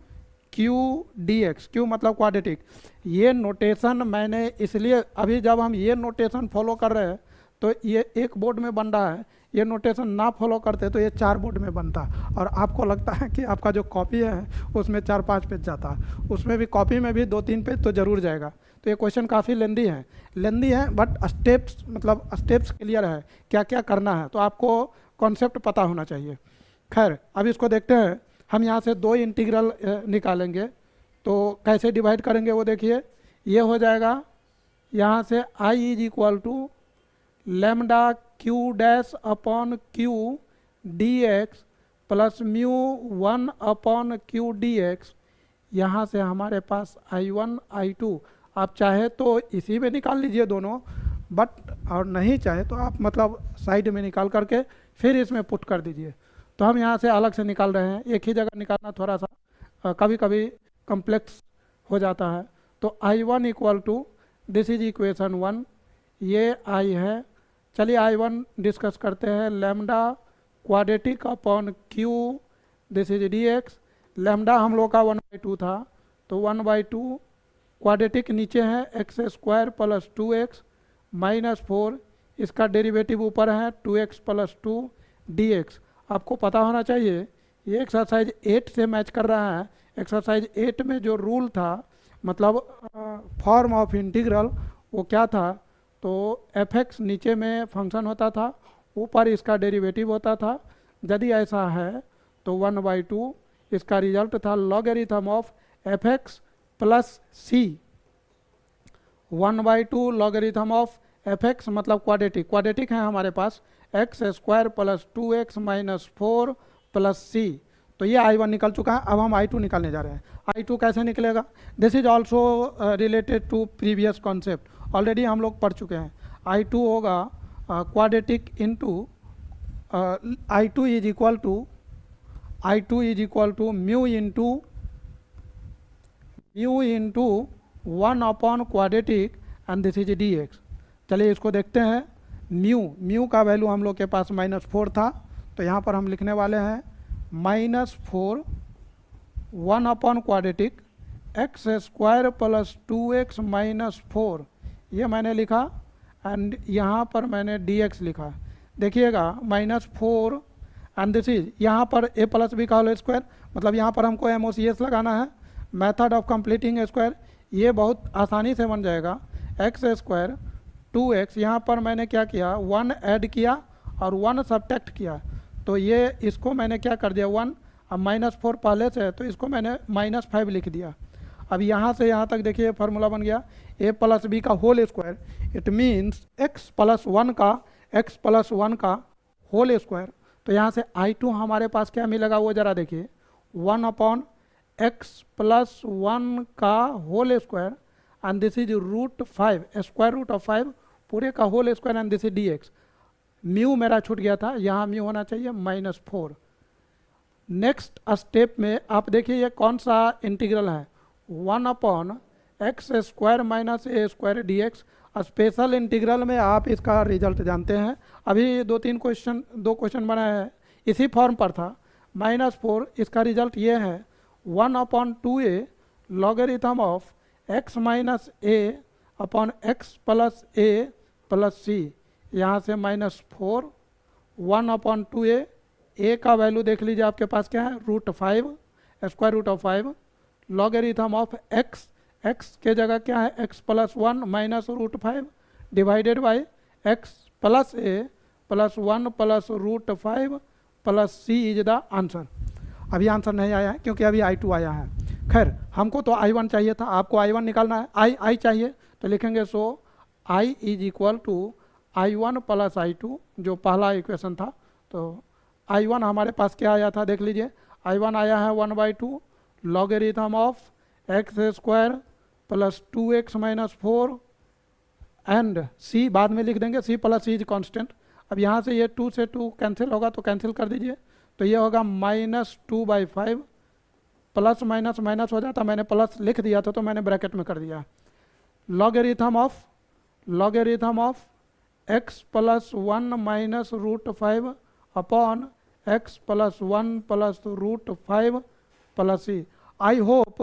Q D x. Q मतलब क्वाड्रेटिक. ये नोटेशन मैंने इसलिए, अभी जब हम ये नोटेशन फॉलो कर रहे हैं तो ये एक बोर्ड में बन रहा है, ये नोटेशन ना फॉलो करते तो ये 4 बोर्ड में बनता. और आपको लगता है कि आपका जो कॉपी है उसमें 4-5 पेज जाता, उसमें भी कॉपी में भी 2-3 पेज तो ज़रूर जाएगा. तो ये क्वेश्चन काफ़ी लेंदी है बट स्टेप्स, मतलब स्टेप्स क्लियर है क्या क्या करना है. तो आपको कॉन्सेप्ट पता होना चाहिए. खैर अब इसको देखते हैं. हम यहाँ से 2 इंटीग्रल निकालेंगे. तो कैसे डिवाइड करेंगे वो देखिए. ये हो जाएगा यहाँ से i is equal to lambda Q dash upon Q D X plus mu 1 upon Q D X. यहाँ से हमारे पास i1 i2. आप चाहे तो इसी में निकाल लीजिए दोनों, बट और नहीं चाहे तो आप मतलब साइड में निकाल करके फिर इसमें पुट कर दीजिए. तो हम यहाँ से अलग से निकाल रहे हैं. एक ही जगह निकालना थोड़ा सा कभी कभी कम्प्लेक्स हो जाता है. तो i1 equal to this is equation 1. ये i है. चलिए i1 डिस्कस करते हैं. Lambda quadratic upon Q this is D X. Lambda हम लोग का 1/2 था तो 1/2 क्वाड्रेटिक नीचे है x square plus 2x minus 4. इसका डेरिवेटिव ऊपर है 2x प्लस 2 dx। आपको पता होना चाहिए ये एक्सरसाइज 8 से मैच कर रहा है। एक्सरसाइज 8 में जो रूल था, मतलब फॉर्म ऑफ इंटीग्रल, वो क्या था, तो fx नीचे में फंक्शन होता था, ऊपर इसका डेरिवेटिव होता था। यदि ऐसा है तो 1/2 इसका रिजल्ट था logarithm of fx plus C. 1/2 logarithm of fx मतलब क्वाड्रेटिक है हमारे पास, X square plus 2x minus 4 plus सी। तो ये I1 निकल चुका है। अब हम I2 निकालने जा रहे हैं। I2 कैसे निकलेगा? This is also related to previous concept, already हम लोग पढ़ चुके हैं। I2 होगा quadratic into I2 is equal to mu into 1 upon quadratic and this is dx। चलिए इसको देखते हैं। म्यू का वैल्यू हम लोग के पास -4 था, तो यहाँ पर हम लिखने वाले हैं -4 1 upon quadratic X square plus 2x minus 4, ये मैंने लिखा, एंड यहाँ पर मैंने dx लिखा। देखिएगा -4 एंड दिस इज, यहाँ पर a प्लस बी का होल स्क्वायर, मतलब यहाँ पर हमको MOCS लगाना है, मेथड ऑफ कंप्लीटिंग स्क्वायर। ये बहुत आसानी से बन जाएगा। एक्स स्क्वायर 2x, यहाँ पर मैंने क्या किया, 1 ऐड किया और 1 सब्ट्रैक्ट किया, तो ये इसको मैंने क्या कर दिया 1। अब -4 पहले से है तो इसको मैंने -5 लिख दिया। अब यहाँ से यहाँ तक देखिए फार्मूला बन गया a प्लस बी का whole square, it means x plus 1 का होल स्क्वायर। तो यहाँ से I2 हमारे पास क्या मिलेगा वो ज़रा देखिए, 1 अपॉन एक्स प्लस 1 का whole square and this is √5, square root of 5 पूरे का whole square and this is dx। Mu मेरा छूट गया था, यहाँ म्यू होना चाहिए -4। नेक्स्ट स्टेप में आप देखिए ये कौन सा इंटीग्रल है, 1 upon x square minus A square dx। Special integral में आप इसका रिजल्ट जानते हैं। अभी दो क्वेश्चन बनाए हैं, इसी फॉर्म पर था। -4 इसका रिजल्ट ये है 1 upon 2a logarithm of x minus a upon x plus a plus c। यहाँ से -4 1 अपॉन 2a, a का वैल्यू देख लीजिए आपके पास क्या है, √5, square root of 5, logarithm of x, x के जगह क्या है x plus 1 minus √5 divided by x plus a plus 1 plus √5 plus c is the answer. अभी आंसर नहीं आया है क्योंकि अभी I2 आया है। खैर हमको तो I1 चाहिए था, आपको I1 निकालना है, I चाहिए तो लिखेंगे so I is equal to I1 plus I2, जो पहला इक्वेशन था। तो I1 हमारे पास क्या आया था देख लीजिए, I1 आया है 1/2 logarithm of X square plus 2x minus 4 and c बाद में लिख देंगे, c plus c is constant. अब यहाँ से ये 2 से 2 कैंसिल होगा तो कैंसिल कर दीजिए, तो ये होगा -2/5, प्लस माइनस माइनस हो जाता, मैंने प्लस लिख दिया था तो मैंने ब्रैकेट में कर दिया। Logarithm of x plus 1 minus √5 upon x plus 1 plus √5 plus c। I hope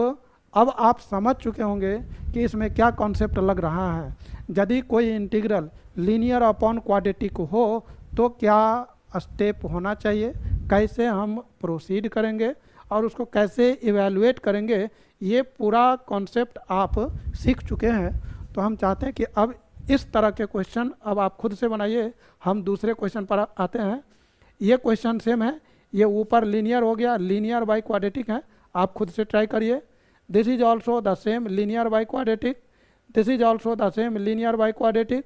अब आप समझ चुके होंगे कि इसमें क्या कॉन्सेप्ट लग रहा है। यदि कोई इंटीग्रल लीनियर अपॉन क्वाड्रेटिक हो तो क्या स्टेप होना चाहिए, कैसे हम प्रोसीड करेंगे और उसको कैसे इवैल्यूएट करेंगे, ये पूरा कॉन्सेप्ट आप सीख चुके हैं। तो हम चाहते हैं कि अब इस तरह के क्वेश्चन अब आप खुद से बनाइए। हम दूसरे क्वेश्चन पर आते हैं। ये क्वेश्चन सेम है, ये ऊपर लीनियर हो गया, लीनियर बाई क्वाड्रेटिक है, आप खुद से ट्राई करिए। This is also the same linear by quadratic, this is also the same linear by quadratic,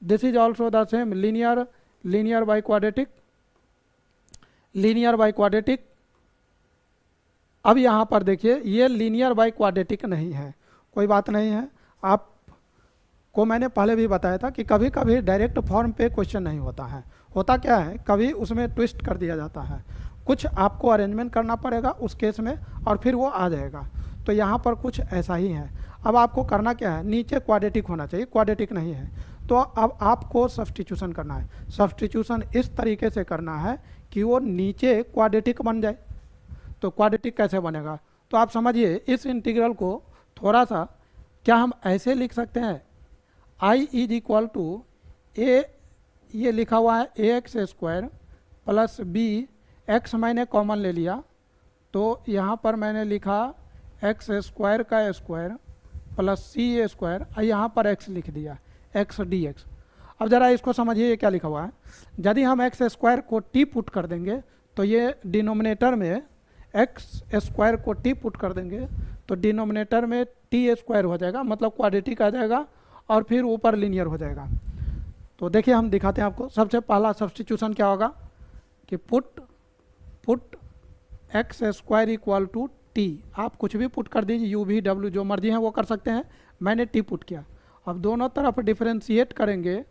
this is also the same linear by quadratic, linear by quadratic. अब यहाँ पर देखिए ये लीनियर बाई क्वाड्रेटिक नहीं है, कोई बात नहीं है। आपको मैंने पहले भी बताया था कि कभी कभी डायरेक्ट फॉर्म पे क्वेश्चन नहीं होता है। होता क्या है, कभी उसमें ट्विस्ट कर दिया जाता है, कुछ आपको अरेंजमेंट करना पड़ेगा उस केस में और फिर वो आ जाएगा। तो यहाँ पर कुछ ऐसा ही है। अब आपको करना क्या है, नीचे क्वाड्रेटिक होना चाहिए, क्वाड्रेटिक नहीं है, तो अब आपको सब्स्टिट्यूशन करना है। सब्स्टिट्यूशन इस तरीके से करना है कि वो नीचे क्वाड्रेटिक बन जाए। तो क्वाड्रेटिक कैसे बनेगा, तो आप समझिए इस इंटीग्रल को थोड़ा सा क्या हम ऐसे लिख सकते हैं, I is equal to a ये लिखा हुआ है A X square plus B, X मैंने कॉमन ले लिया तो यहाँ पर मैंने लिखा एक्स स्क्वायर का स्क्वायर प्लस सी स्क्वायर, और यहाँ पर एक्स लिख दिया, एक्स डी एक्स। अब ज़रा इसको समझिए, ये क्या लिखा हुआ है। यदि हम एक्स स्क्वायर को टी पुट कर देंगे तो ये डिनोमिनेटर में एक्स स्क्वायर को टी पुट कर देंगे तो डिनोमिनेटर में टी स्क्वायर हो जाएगा, मतलब क्वाड्रेटिक आ जाएगा, और फिर ऊपर लीनियर हो जाएगा। तो देखिए हम दिखाते हैं आपको। सबसे पहला सब्स्टिट्यूशन क्या होगा कि put X square equal to T, आप कुछ भी पुट कर दीजिए, यू वी डब्ल्यू जो मर्जी है वो कर सकते हैं, मैंने टी पुट किया। अब दोनों तरफ डिफरेंशिएट करेंगे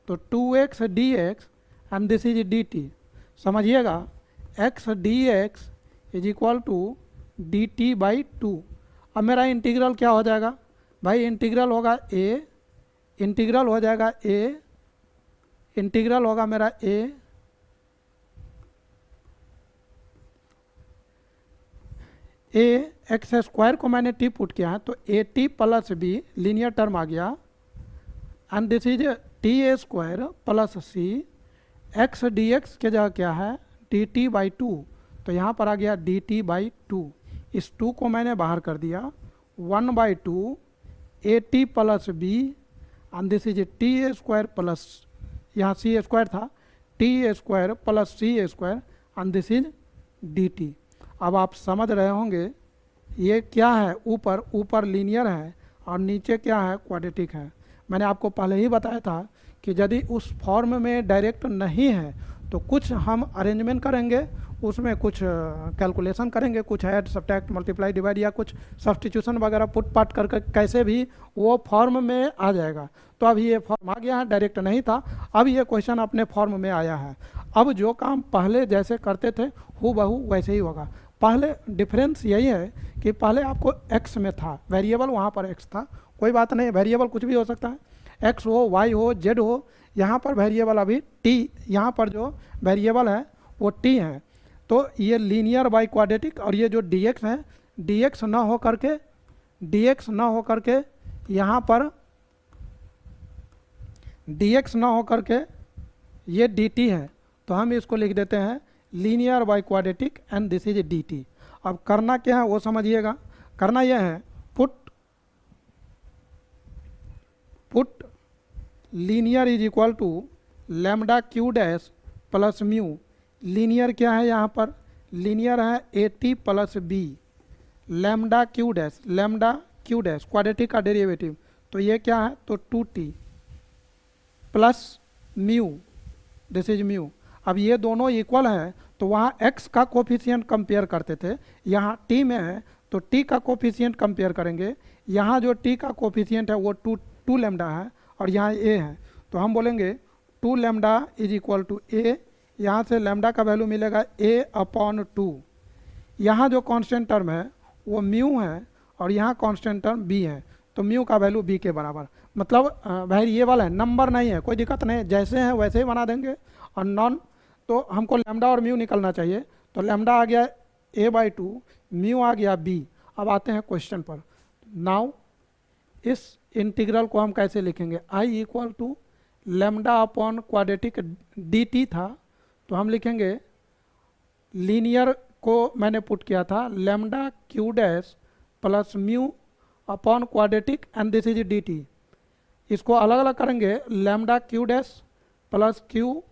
तो 2x dx and this is dt, समझिएगा x dx is equal to dt by 2। अब मेरा इंटीग्रल क्या हो जाएगा भाई, इंटीग्रल होगा a, इंटीग्रल हो जाएगा a, इंटीग्रल होगा मेरा a एक्स स्क्वायर को मैंने टी पुट किया है तो A T plus B linear term आ गया, and this is T A square plus C, X D X के जगह क्या है डी टी बाई 2, तो यहाँ पर आ गया डी टी बाई 2। इस 2 को मैंने बाहर कर दिया, 1/2 A T plus B, and this is T A square plus, यहाँ सी स्क्वायर था, T A square plus C A square, and this is D T. अब आप समझ रहे होंगे ये क्या है, ऊपर लीनियर है और नीचे क्या है, क्वाड्रेटिक है। मैंने आपको पहले ही बताया था कि यदि उस फॉर्म में डायरेक्ट नहीं है तो कुछ हम अरेंजमेंट करेंगे, उसमें कुछ कैलकुलेशन करेंगे, कुछ ऐड सब्ट्रैक्ट मल्टीप्लाई डिवाइड या कुछ सब्स्टिट्यूशन वगैरह पुट पाट करके कैसे भी वो फॉर्म में आ जाएगा। तो अब ये फॉर्म आ गया है, डायरेक्ट नहीं था, अब ये क्वेश्चन अपने फॉर्म में आया है। अब जो काम पहले जैसे करते थे हूबहू वैसे ही होगा। पहले डिफरेंस यही है कि पहले आपको x में था वेरिएबल, वहाँ पर x था, कोई बात नहीं, वेरिएबल कुछ भी हो सकता है, x हो, y हो, z हो, यहाँ पर वेरिएबल अभी t, यहाँ पर जो वेरिएबल है वो t है। तो ये लीनियर बाई क्वाड्रेटिक, और ये जो dx है, dx ना हो करके यहाँ पर dx ना हो करके ये dt है, तो हम इसको लिख देते हैं linear by quadratic and this is dt। अब करना क्या है वो समझिएगा, करना यह है put linear is equal to lambda Q dash plus mu. Linear क्या है यहाँ पर, लीनियर है A T plus B, lambda Q dash quadratic का डेरिवेटिव, तो ये क्या है तो 2t plus mu, this is mu. अब ये दोनों इक्वल हैं तो वहाँ x का कोफिशिएंट कंपेयर करते थे, यहाँ t में है तो t का कोफिशिएंट कंपेयर करेंगे, यहाँ जो t का कोफिशिएंट है वो 2 लैम्डा है और यहाँ a है, तो हम बोलेंगे 2 lambda is equal to a, यहाँ से लैम्डा का वैल्यू मिलेगा a/2। यहाँ जो कांस्टेंट टर्म है वो म्यू है और यहाँ कांस्टेंट टर्म b है, तो म्यू का वैल्यू b के बराबर, मतलब वेरिएबल है, नंबर नहीं है, कोई दिक्कत नहीं, जैसे हैं वैसे ही बना देंगे। और नॉन तो हमको लैम्डा और म्यू निकलना चाहिए, तो लैम्डा आ गया a/2, म्यू आ गया b। अब आते हैं क्वेश्चन पर। नाउ इस इंटीग्रल को हम कैसे लिखेंगे, i equal to lambda upon quadratic dt था, तो हम लिखेंगे लीनियर को मैंने पुट किया था lambda Q dash plus mu upon quadratic and this is dt। इसको अलग अलग करेंगे, lambda Q dash plus Q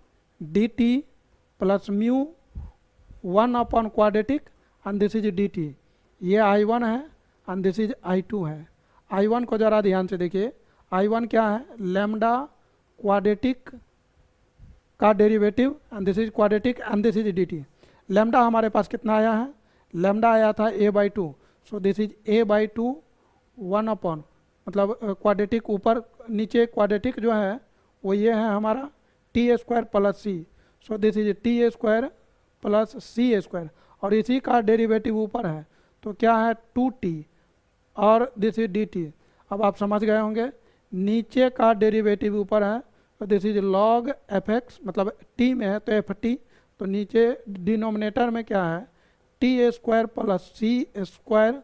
dt plus mu 1 upon quadratic and this is dt। ये i1 है एंड दिस इज i2 है। i1 को ज़रा ध्यान से देखिए, i1 क्या है, लैम्डा क्वाड्रेटिक का derivative and this is quadratic and this is dt। Lambda हमारे पास कितना आया है, लैम्डा आया था a/2, so this is a/2 1 upon, मतलब क्वाड्रेटिक ऊपर नीचे क्वाड्रेटिक जो है वो ये है हमारा T A square plus C, so this is T A square plus C A square, और इसी का डेरिवेटिव ऊपर है तो क्या है 2t और दिस इज dt। अब आप समझ गए होंगे, नीचे का डेरिवेटिव ऊपर है तो दिस इज log fx, मतलब t में है तो ft, तो नीचे डिनोमिनेटर में क्या है T A square plus C square,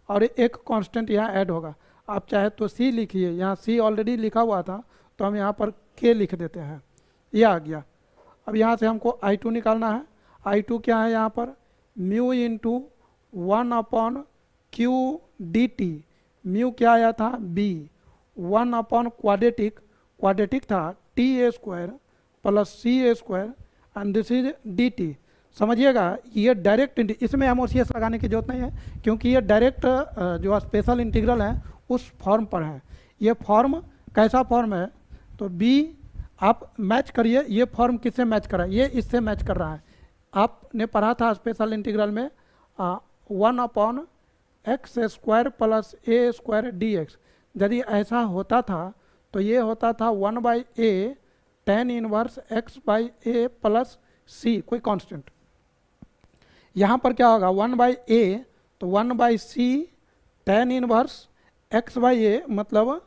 और एक कांस्टेंट यहाँ ऐड होगा। आप चाहे तो c लिखिए, यहाँ c ऑलरेडी लिखा हुआ था तो हम यहाँ पर k लिख देते हैं, ये आ गया। अब यहाँ से हमको I2 निकालना है। I2 क्या है यहाँ पर, म्यू इंटू 1/Q/dt। म्यू क्या आया था, B, 1/क्वाड्रेटिक था TA² plus CA² and this is dt। समझिएगा ये डायरेक्ट, इसमें एमओसीएस लगाने की जरूरत नहीं है क्योंकि ये डायरेक्ट जो स्पेशल इंटीग्रल है उस फॉर्म पर है। ये फॉर्म कैसा फॉर्म है, तो B आप मैच करिए, ये फॉर्म किससे मैच कर रहा है, ये इससे मैच कर रहा है। आपने पढ़ा था स्पेशल इंटीग्रल में 1/x² प्लस a² dx। यदि ऐसा होता था तो ये होता था 1/a tan inverse x/a plus c, कोई कांस्टेंट। यहाँ पर क्या होगा 1/a, तो 1/c tan इनवर्स x/a मतलब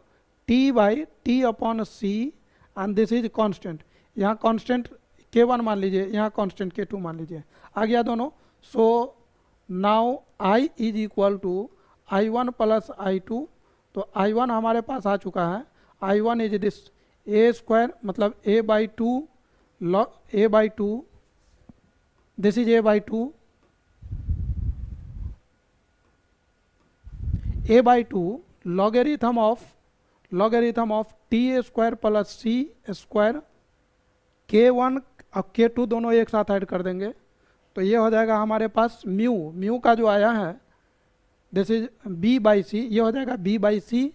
t/t/c and this is constant. यहाँ कांस्टेंट k1 मान लीजिए, यहाँ कांस्टेंट k2 मान लीजिए, आ गया दोनों। So now I is equal to I1 plus I2। तो I1 हमारे पास आ चुका है, I1 इज दिस a² मतलब a/2 log a/2, this is a/2, a/2 logarithm of TA² plus C² K1 और K2 दोनों एक साथ ऐड कर देंगे तो ये हो जाएगा हमारे पास म्यू का जो आया है दिस इज B/C, ये हो जाएगा B/C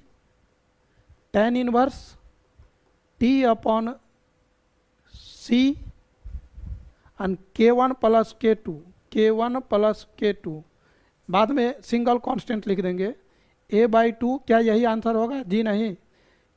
tan inverse T/C and K1 plus K2 बाद में सिंगल कांस्टेंट लिख देंगे। a/2 क्या यही आंसर होगा, जी नहीं,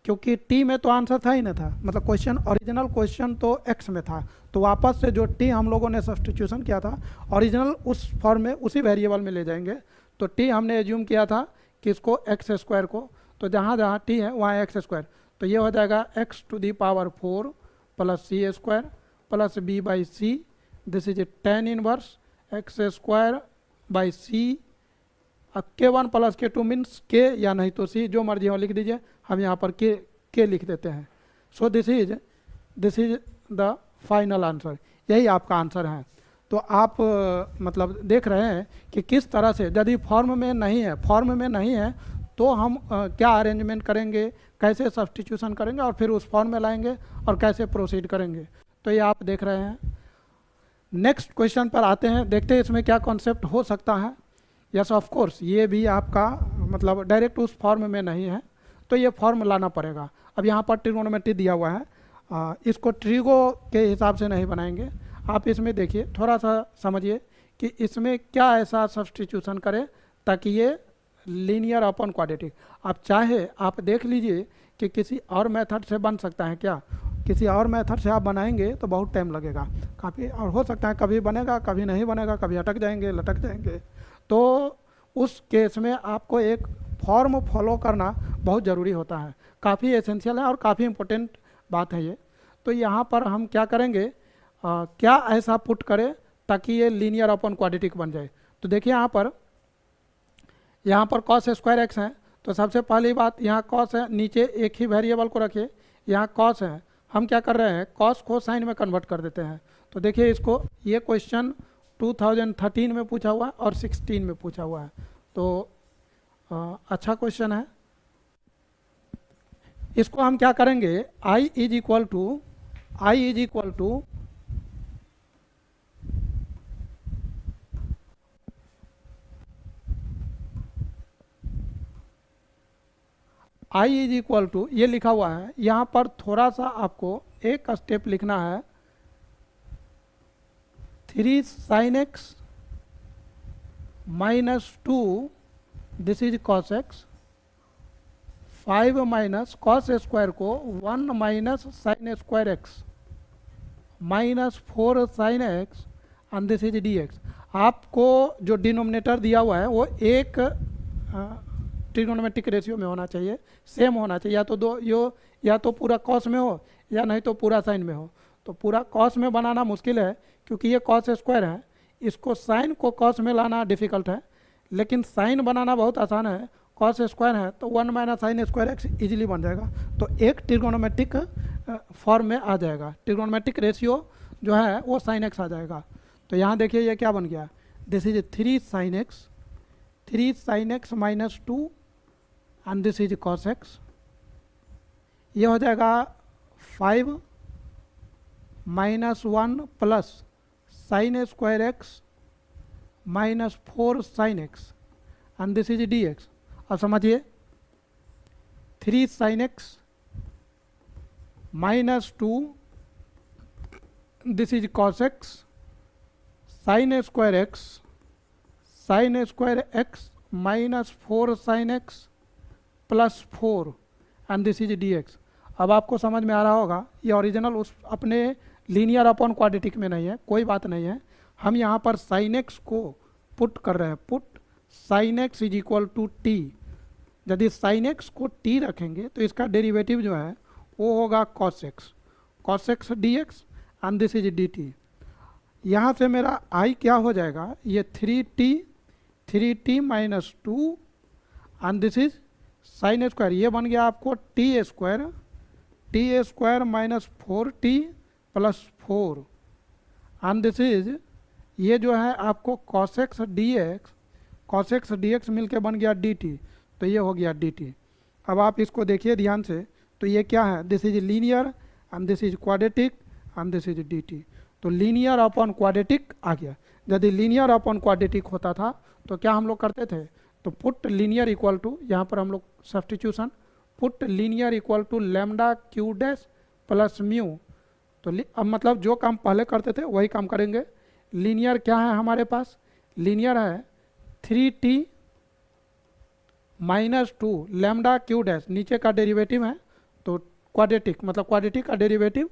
क्योंकि t में तो आंसर था ही ना था, मतलब क्वेश्चन ओरिजिनल क्वेश्चन तो x में था, तो वापस से जो t हम लोगों ने सब्स्टिट्यूशन किया था ओरिजिनल उस फॉर्म में उसी वेरिएबल में ले जाएंगे। तो t हमने एज्यूम किया था कि इसको x² को, तो जहाँ जहाँ t है वहाँ x², तो ये हो जाएगा x⁴ plus c² plus B/C, this is tan inverse x²/c। अब K1 plus K2 means K या नहीं तो C, जो मर्जी हो लिख दीजिए, हम यहाँ पर K लिख देते हैं। सो this is the final answer, यही आपका आंसर है। तो आप मतलब देख रहे हैं कि किस तरह से यदि फॉर्म में नहीं है तो हम क्या अरेंजमेंट करेंगे, कैसे सब्स्टिट्यूशन करेंगे और फिर उस फॉर्म में लाएंगे और कैसे प्रोसीड करेंगे, तो ये आप देख रहे हैं। नेक्स्ट क्वेश्चन पर आते हैं, देखते हैं इसमें क्या कॉन्सेप्ट हो सकता है। यस ऑफ कोर्स ये भी आपका मतलब डायरेक्ट उस फॉर्म में नहीं है तो ये फॉर्म लाना पड़ेगा। अब यहाँ पर ट्रिगोनोमेट्री दिया हुआ है, इसको ट्रिगो के हिसाब से नहीं बनाएंगे। आप इसमें देखिए, थोड़ा सा समझिए कि इसमें क्या ऐसा सब्स्टिट्यूशन करें ताकि ये लीनियर अपॉन क्वाड्रेटिक। आप चाहे आप देख लीजिए कि किसी और मेथड से बन सकता है क्या, किसी और मेथड से आप बनाएंगे तो बहुत टाइम लगेगा काफ़ी, और हो सकता है कभी बनेगा कभी नहीं बनेगा, कभी अटक जाएंगे लटक जाएंगे। तो उस केस में आपको एक फॉर्म फॉलो करना बहुत ज़रूरी होता है, काफ़ी एसेंशियल है और काफ़ी इम्पोर्टेंट बात है ये। तो यहाँ पर हम क्या करेंगे, क्या ऐसा पुट करें ताकि ये लीनियर अपॉन क्वाड्रेटिक बन जाए। तो देखिए यहाँ पर cos² x है, तो सबसे पहली बात यहाँ cos है, नीचे एक ही वेरिएबल को रखिए, यहाँ cos है, हम क्या कर रहे हैं cos को साइन में कन्वर्ट कर देते हैं। तो देखिए इसको, ये क्वेश्चन 2013 में पूछा हुआ है और 16 में पूछा हुआ है, तो अच्छा क्वेश्चन है। इसको हम क्या करेंगे, I इज इक्वल टू ये लिखा हुआ है, यहाँ पर थोड़ा सा आपको एक स्टेप लिखना है, 3 sin x minus 2 this is cos x, 5 minus cos² को 1 minus sin² x minus 4 sin x and this is dx। आपको जो डिनोमिनेटर दिया हुआ है वो एक ट्रिगोनोमेट्रिक रेशियो में होना चाहिए, सेम होना चाहिए, या तो पूरा cos में हो या नहीं तो पूरा sin में हो। तो पूरा cos में बनाना मुश्किल है क्योंकि ये cos² है, इसको sin को cos में लाना डिफ़िकल्ट है, लेकिन sin बनाना बहुत आसान है, कॉस स्क्वायर है तो 1 minus sine square x easily बन जाएगा। तो एक ट्रिग्नोमेट्रिक फॉर्म में आ जाएगा, ट्रिग्नोमेट्रिक रेशियो जो है वो साइन एक्स आ जाएगा। तो यहाँ देखिए ये क्या बन गया, this is 3 sine x minus 2 and this is cos x. ये हो जाएगा 5 minus 1 plus sine square x minus 4 sine x and this is D X. अब समझिए 3 sine x minus 2 this is cos x sine square x minus 4 sine x plus 4 and this is D X. अब आपको समझ में आ रहा होगा ये original उस अपने लीनियर अपॉन क्वाड्रेटिक में नहीं है, कोई बात नहीं है। हम यहाँ पर साइन एक्स को पुट कर रहे हैं, put sine X is equal to T. यदि साइन एक्स को टी रखेंगे तो इसका डेरिवेटिव जो है वो होगा cos X D X and this is D T. यहाँ से मेरा आई क्या हो जाएगा, ये 3t minus 2 and this is sine square, ये बन गया आपको T square minus 4t plus 4 and this is ये जो है आपको कॉस एक्स डी एक्स मिल के बन गया डी टी। तो ये हो गया डी टी। अब आप इसको देखिए ध्यान से, तो ये क्या है, this is linear and this is quadratic and this is D t. तो लीनियर अपॉन क्वाड्रेटिक आ गया। यदि लीनियर अपॉन क्वाड्रेटिक होता था तो क्या हम लोग करते थे, तो पुट लीनियर इक्वल टू, यहाँ पर हम लोग substitution, put linear equal to lambda Q dash plus mu. तो अब मतलब जो काम पहले करते थे वही काम करेंगे। लीनियर क्या है हमारे पास, लीनियर है 3t minus 2 lambda Q dash, नीचे का डेरिवेटिव है तो क्वाड्रेटिक, मतलब क्वाड्रेटिक का डेरिवेटिव,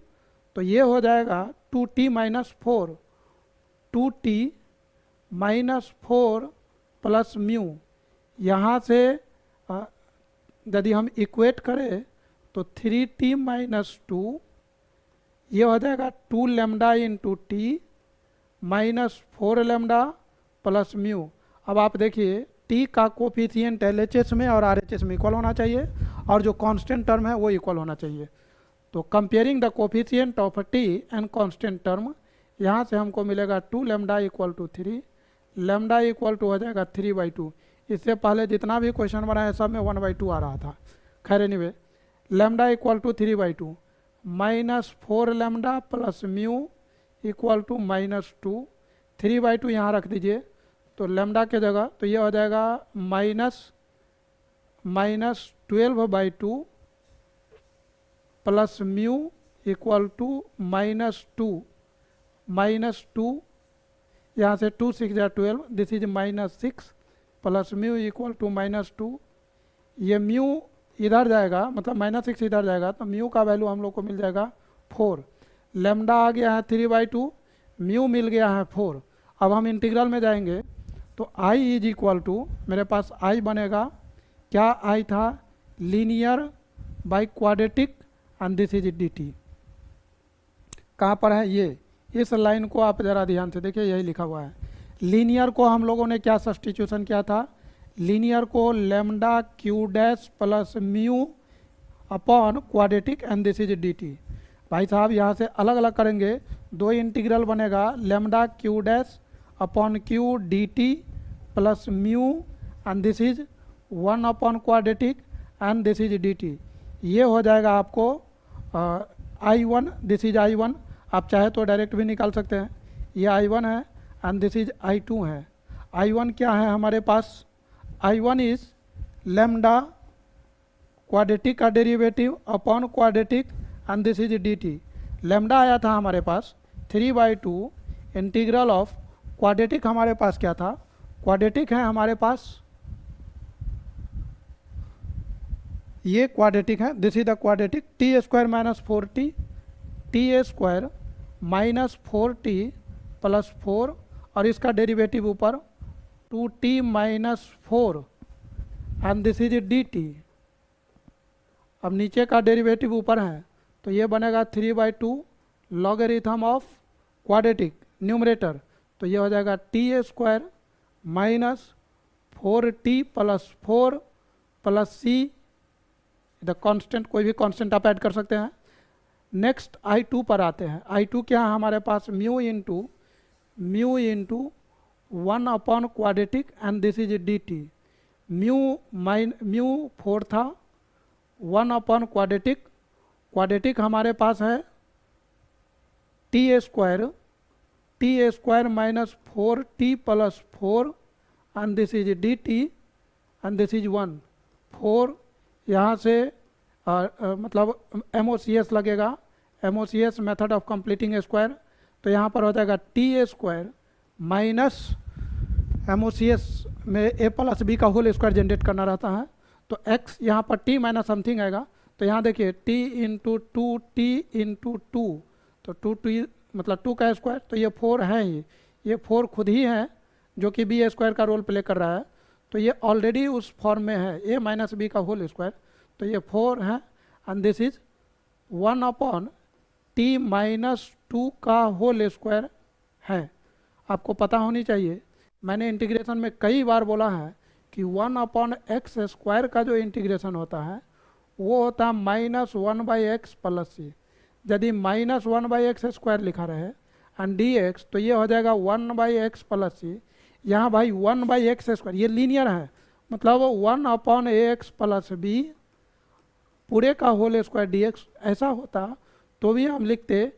तो ये हो जाएगा 2t minus 4, 2t minus 4 plus mu. यहाँ से यदि हम इक्वेट करें तो 3t माइनस 2 ये हो जाएगा 2 lambda into T minus 4 lambda plus mu. अब आप देखिए टी का कोफिशिएंट LHS में और RHS में इक्वल होना चाहिए और जो कांस्टेंट टर्म है वो इक्वल होना चाहिए। तो comparing the coefficient of T and constant term, यहाँ से हमको मिलेगा 2 lambda equal to 3, lambda equal to हो जाएगा 3/2। इससे पहले जितना भी क्वेश्चन बना है सब में 1/2 आ रहा था। खैर anyway, lambda equal to 3/2 minus 4 lambda plus mu equal to minus 2, 3/2 यहाँ रख दीजिए तो लेमडा के जगह, तो ये हो जाएगा minus 12/2 plus mu equal to minus 2, यहाँ से 2 6 जा 12, this is minus 6 plus mu equal to minus 2। ये म्यू इधर जाएगा, मतलब माइनस 6 इधर जाएगा तो म्यू का वैल्यू हम लोग को मिल जाएगा 4। लेमडा आ गया है 3/2, म्यू मिल गया है 4। अब हम इंटीग्रल में जाएंगे तो आई इज इक्वल टू, मेरे पास आई बनेगा, क्या आई था, linear by quadratic and this is D T. कहाँ पर है ये, इस लाइन को आप ज़रा ध्यान से देखिए, यही लिखा हुआ है। लीनियर को हम लोगों ने क्या सब्स्टिट्यूशन किया था, लीनियर को lambda Q dash plus mu upon quadratic and this is D T. भाई साहब यहाँ से अलग अलग करेंगे, दो इंटीग्रल बनेगा, lambda Q dash upon Q D T plus mu and this is 1 upon quadratic and this is D T. ये हो जाएगा आपको I1, दिस इज I1, आप चाहे तो डायरेक्ट भी निकाल सकते हैं, ये I1 है एंड दिस इज I2 है। I1 क्या है हमारे पास, I1 इज लेमडा क्वाड्रेटिक का derivative upon quadratic and this is D T. Lambda आया था हमारे पास 3/2 इंटीग्रल ऑफ क्वाड्रेटिक, हमारे पास क्या था, क्वाड्रेटिक है हमारे पास, ये क्वाड्रेटिक है, this is the quadratic, T square minus 4t, T square minus 4t plus 4 और इसका डेरिवेटिव ऊपर 2t minus 4 and this is D T. अब नीचे का डेरिवेटिव ऊपर है तो ये बनेगा 3/2 लॉगरिथम ऑफ क्वाड्रेटिक न्यूमरेटर, तो ये हो जाएगा T square minus 4t plus 4 plus C the constant, कोई भी कांस्टेंट आप ऐड कर सकते हैं। नेक्स्ट I2 पर आते हैं। I2 क्या है हमारे पास, mu into 1 upon quadratic and this is D T. Mu 4 था, 1 अपॉन क्वाड्रेटिक, क्वाड्रेटिक हमारे पास है T square minus 4t plus 4 and this is D T and this is 1। 4 यहाँ से मतलब MOCS लगेगा, MOCS method of completing square, तो यहाँ पर हो जाएगा टी स्क्वायर माइनस MOCS में a प्लस बी का होल स्क्वायर जनरेट करना रहता है, तो x यहाँ पर t माइनस समथिंग आएगा, तो यहाँ देखिए t into two, T into two, तो 2t मतलब 2 का स्क्वायर, तो ये 4 है ही, ये 4 खुद ही है जो कि बी स्क्वायर का रोल प्ले कर रहा है, तो ये ऑलरेडी उस फॉर्म में है a माइनस बी का होल स्क्वायर, तो ये 4 है and this is 1 upon T minus 2 का होल स्क्वायर है। आपको पता होनी चाहिए, मैंने इंटीग्रेशन में कई बार बोला है कि 1 अपॉन एक्स स्क्वायर का जो इंटीग्रेशन होता है वो होता है माइनस 1 बाई एक्स प्लस सी। यदि माइनस 1 बाई एक्स स्क्वायर लिखा रहे एंड डी एक्स, तो ये हो जाएगा 1 बाई एक्स प्लस सी। यहाँ भाई 1 बाई एक्स स्क्वायर ये लीनियर है, मतलब 1 अपॉन ए एक्स प्लस बी पूरे का होल स्क्वायर डी एक्स, ऐसा होता तो भी हम लिखते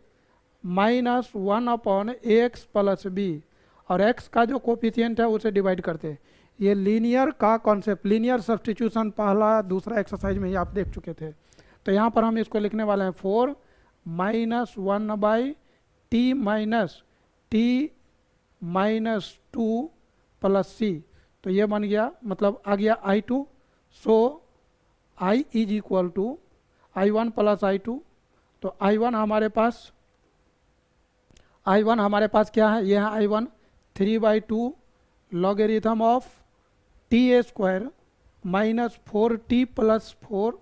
माइनस 1 अपॉन ए एक्स प्लस बी, और x का जो कोफिशिएंट है उसे डिवाइड करते। ये लीनियर का कॉन्सेप्ट, लीनियर सब्स्टिट्यूशन पहला दूसरा एक्सरसाइज में ही आप देख चुके थे। तो यहाँ पर हम इसको लिखने वाले हैं 4 minus 1 by T minus 2 plus सी, तो ये बन गया, मतलब आ गया I2। So I is equal to I1 plus I2, तो I1 हमारे पास क्या है, ये है I1 3/2 logarithm of T square minus 4t plus 4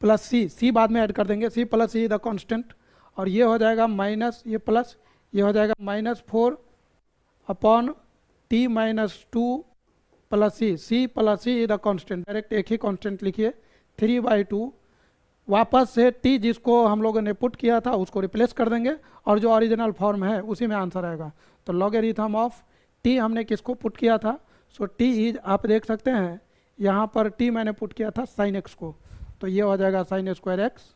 plus C बाद में ऐड कर देंगे, C plus C the constant, और ये हो जाएगा माइनस, ये प्लस, ये हो जाएगा minus 4 upon T minus 2 plus C plus C the constant, direct एक ही कांस्टेंट लिखिए 3/2, वापस से t जिसको हम लोगों ने पुट किया था उसको रिप्लेस कर देंगे और जो ओरिजिनल फॉर्म है उसी में आंसर आएगा। तो लॉगरिथम ऑफ t हमने किसको पुट किया था, सो t इज, आप देख सकते हैं यहाँ पर t मैंने पुट किया था साइन x को, तो ये हो जाएगा sine square x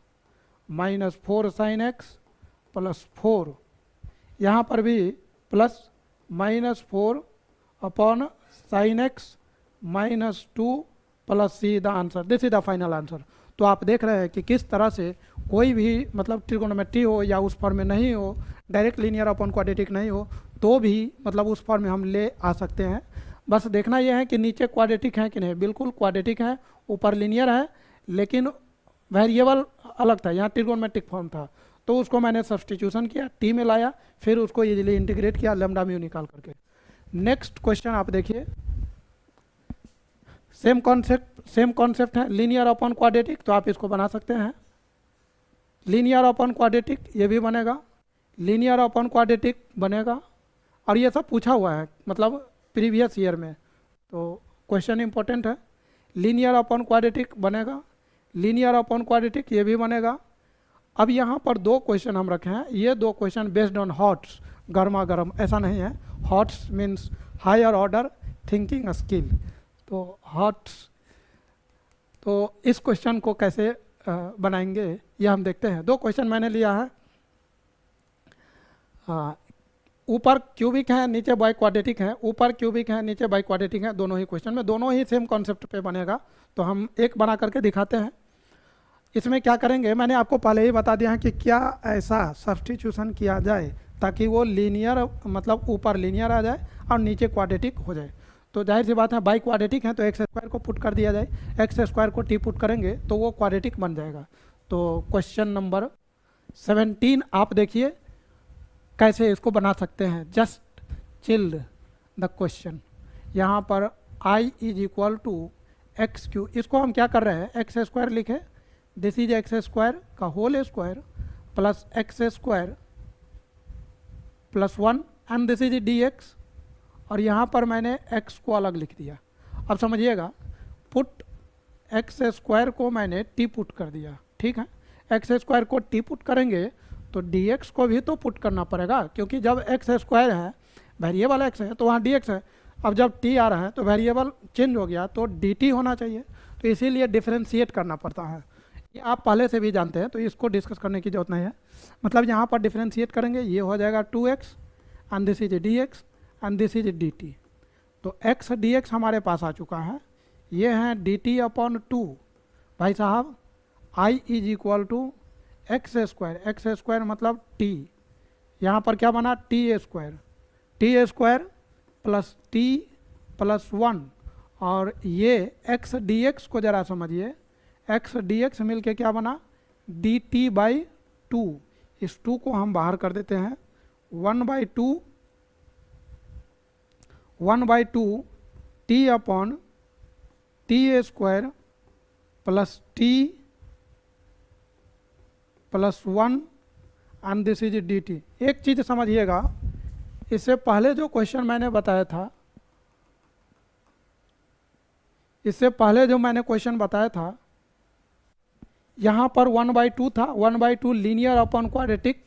minus 4 sine x plus 4, यहाँ पर भी plus minus 4 upon sine x minus 2 plus C the answer, this is the final answer. तो आप देख रहे हैं कि किस तरह से कोई भी मतलब ट्रिगोनोमेट्री हो या उस फॉर्म में नहीं हो, डायरेक्ट लीनियर अपॉन क्वाड्रेटिक नहीं हो, तो भी मतलब उस फॉर्म में हम ले आ सकते हैं। बस देखना यह है कि नीचे क्वाड्रेटिक है कि नहीं, बिल्कुल क्वाड्रेटिक है, ऊपर लीनियर है, लेकिन वेरिएबल अलग था, यहाँ ट्रिगोनोमेट्रिक फॉर्म था, तो उसको मैंने सब्स्टिट्यूशन किया, टी में लाया, फिर उसको इजीली इंटीग्रेट किया लैम्डा म्यू निकाल करके। नेक्स्ट क्वेश्चन आप देखिए, सेम कॉन्सेप्ट है, लीनियर अपॉन क्वाड्रेटिक, तो आप इसको बना सकते हैं, लीनियर अपॉन क्वाड्रेटिक ये भी बनेगा, लीनियर अपॉन क्वाड्रेटिक बनेगा, और ये सब पूछा हुआ है मतलब प्रीवियस ईयर में, तो क्वेश्चन इंपॉर्टेंट है। लीनियर अपॉन क्वाड्रेटिक बनेगा, लीनियर अपॉन क्वाड्रेटिक ये भी बनेगा। अब यहाँ पर 2 क्वेश्चन हम रखे हैं, ये 2 क्वेश्चन बेस्ड ऑन हॉट्स, गर्मा गर्म, ऐसा नहीं है, HOTS means higher order thinking skill, तो हॉट्स, तो इस क्वेश्चन को कैसे बनाएंगे ये हम देखते हैं। 2 क्वेश्चन मैंने लिया है, ऊपर क्यूबिक है नीचे बाई क्वाड्रेटिक है, ऊपर क्यूबिक है नीचे बाई क्वाड्रेटिक है, दोनों ही क्वेश्चन में दोनों ही सेम कॉन्सेप्ट पे बनेगा, तो हम एक बना करके दिखाते हैं। इसमें क्या करेंगे, मैंने आपको पहले ही बता दिया है कि क्या ऐसा सब्स्टिट्यूशन किया जाए ताकि वो लीनियर मतलब ऊपर लीनियर आ जाए और नीचे क्वाड्रेटिक हो जाए। तो जाहिर सी बात है बाई क्वाड्रेटिक है तो एक्स स्क्वायर को पुट कर दिया जाए, एक्स स्क्वायर को टी पुट करेंगे तो वो क्वाड्रेटिक बन जाएगा। तो क्वेश्चन नंबर 17 आप देखिए कैसे इसको बना सकते हैं, जस्ट चिल्ड द क्वेश्चन। यहाँ पर i is equal to x q, इसको हम क्या कर रहे हैं, एक्स स्क्वायर लिखे, दिस इज एक्स स्क्वायर का whole square plus x square plus 1 and this is D x, और यहाँ पर मैंने x को अलग लिख दिया। अब समझिएगा पुट एक्स स्क्वायर को मैंने टी पुट कर दिया, ठीक है। एक्स स्क्वायर को टी पुट करेंगे तो डी एक्स को भी तो पुट करना पड़ेगा, क्योंकि जब एक्स स्क्वायर है, वेरिएबल एक्स है, तो वहाँ डी एक्स है। अब जब टी आ रहा है तो वेरिएबल चेंज हो गया, तो डी टी होना चाहिए, तो इसीलिए डिफ्रेंशिएट करना पड़ता है। ये आप पहले से भी जानते हैं, तो इसको डिस्कस करने की जरूरत नहीं है। मतलब यहाँ पर डिफ्रेंशिएट करेंगे, ये हो जाएगा 2x and this is D X and this is D t. तो x डी एक्स हमारे पास आ चुका है, ये है डी टी अपॉन 2। भाई साहब i is equal to x square मतलब t, यहाँ पर क्या बना t square plus t plus 1, और ये x डी एक्स को ज़रा समझिए, x डी एक्स मिल के क्या बना डी टी बाई 2। इस 2 को हम बाहर कर देते हैं, 1/2 T upon t square plus t plus 1 and this is D T. एक चीज़ समझिएगा, इससे पहले जो क्वेश्चन मैंने बताया था, यहाँ पर 1/2 था, 1/2 लीनियर अपॉन क्वाड्रेटिक।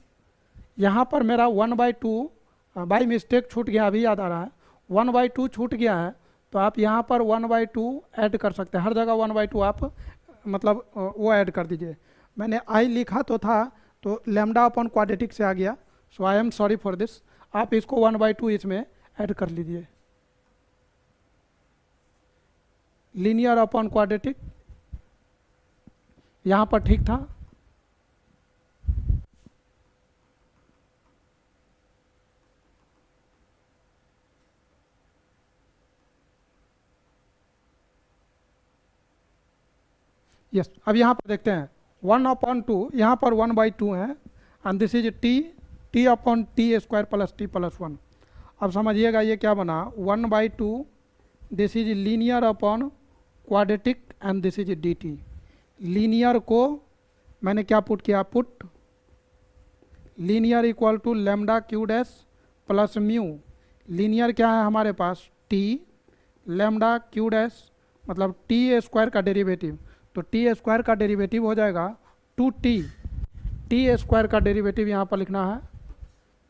यहाँ पर मेरा 1/2 बाई मिस्टेक छूट गया, अभी याद आ रहा है, 1/2 छूट गया है, तो आप यहाँ पर 1/2 ऐड कर सकते हैं। हर जगह 1/2 आप मतलब वो ऐड कर दीजिए। मैंने आई लिखा तो था, तो लैम्डा अपॉन क्वाड्रेटिक से आ गया, so I am sorry for this. आप इसको 1/2 इसमें ऐड कर लीजिए। लीनियर अपॉन क्वाड्रेटिक यहाँ पर ठीक था। यस, अब यहाँ पर देखते हैं 1/2, यहाँ पर 1/2 है and this is t upon t square plus t plus 1। अब समझिएगा ये क्या बना 1/2, this is linear upon quadratic and this is D t. Linear को मैंने क्या पुट किया, put linear equal to lambda Q dash plus mu. Linear क्या है हमारे पास टी, लैम्डा क्यू डैश मतलब टी स्क्वायर का डेरिवेटिव, तो टी स्क्वायर का डेरिवेटिव हो जाएगा 2t। टी स्क्वायर का डेरिवेटिव यहाँ पर लिखना है,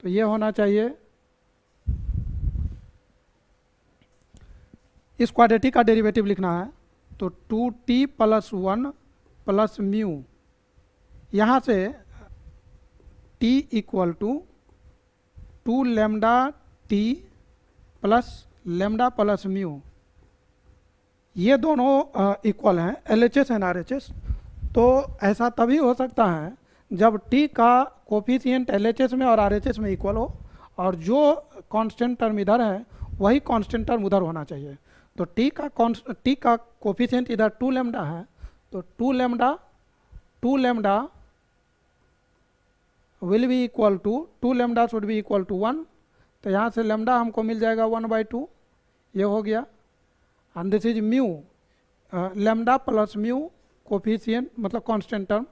तो ये होना चाहिए, इस क्वाड्रेटिक का डेरिवेटिव लिखना है, तो 2t प्लस 1 प्लस म्यू। यहाँ से t equal to 2 lambda t plus lambda plus mu. ये दोनों इक्वल हैं, LHS एंड RHS। तो ऐसा तभी हो सकता है जब t का कोफिशिएंट LHS में और RHS में इक्वल हो, और जो कांस्टेंट टर्म इधर है वही कांस्टेंट टर्म उधर होना चाहिए। तो t का कोफिशिएंट इधर 2 लैम्डा है, तो 2 lambda will be equal to 2 lambda should be equal to 1। तो यहाँ से लैम्डा हमको मिल जाएगा 1/2, ये हो गया, and this is mu, lambda plus mu coefficient मतलब कांस्टेंट टर्म।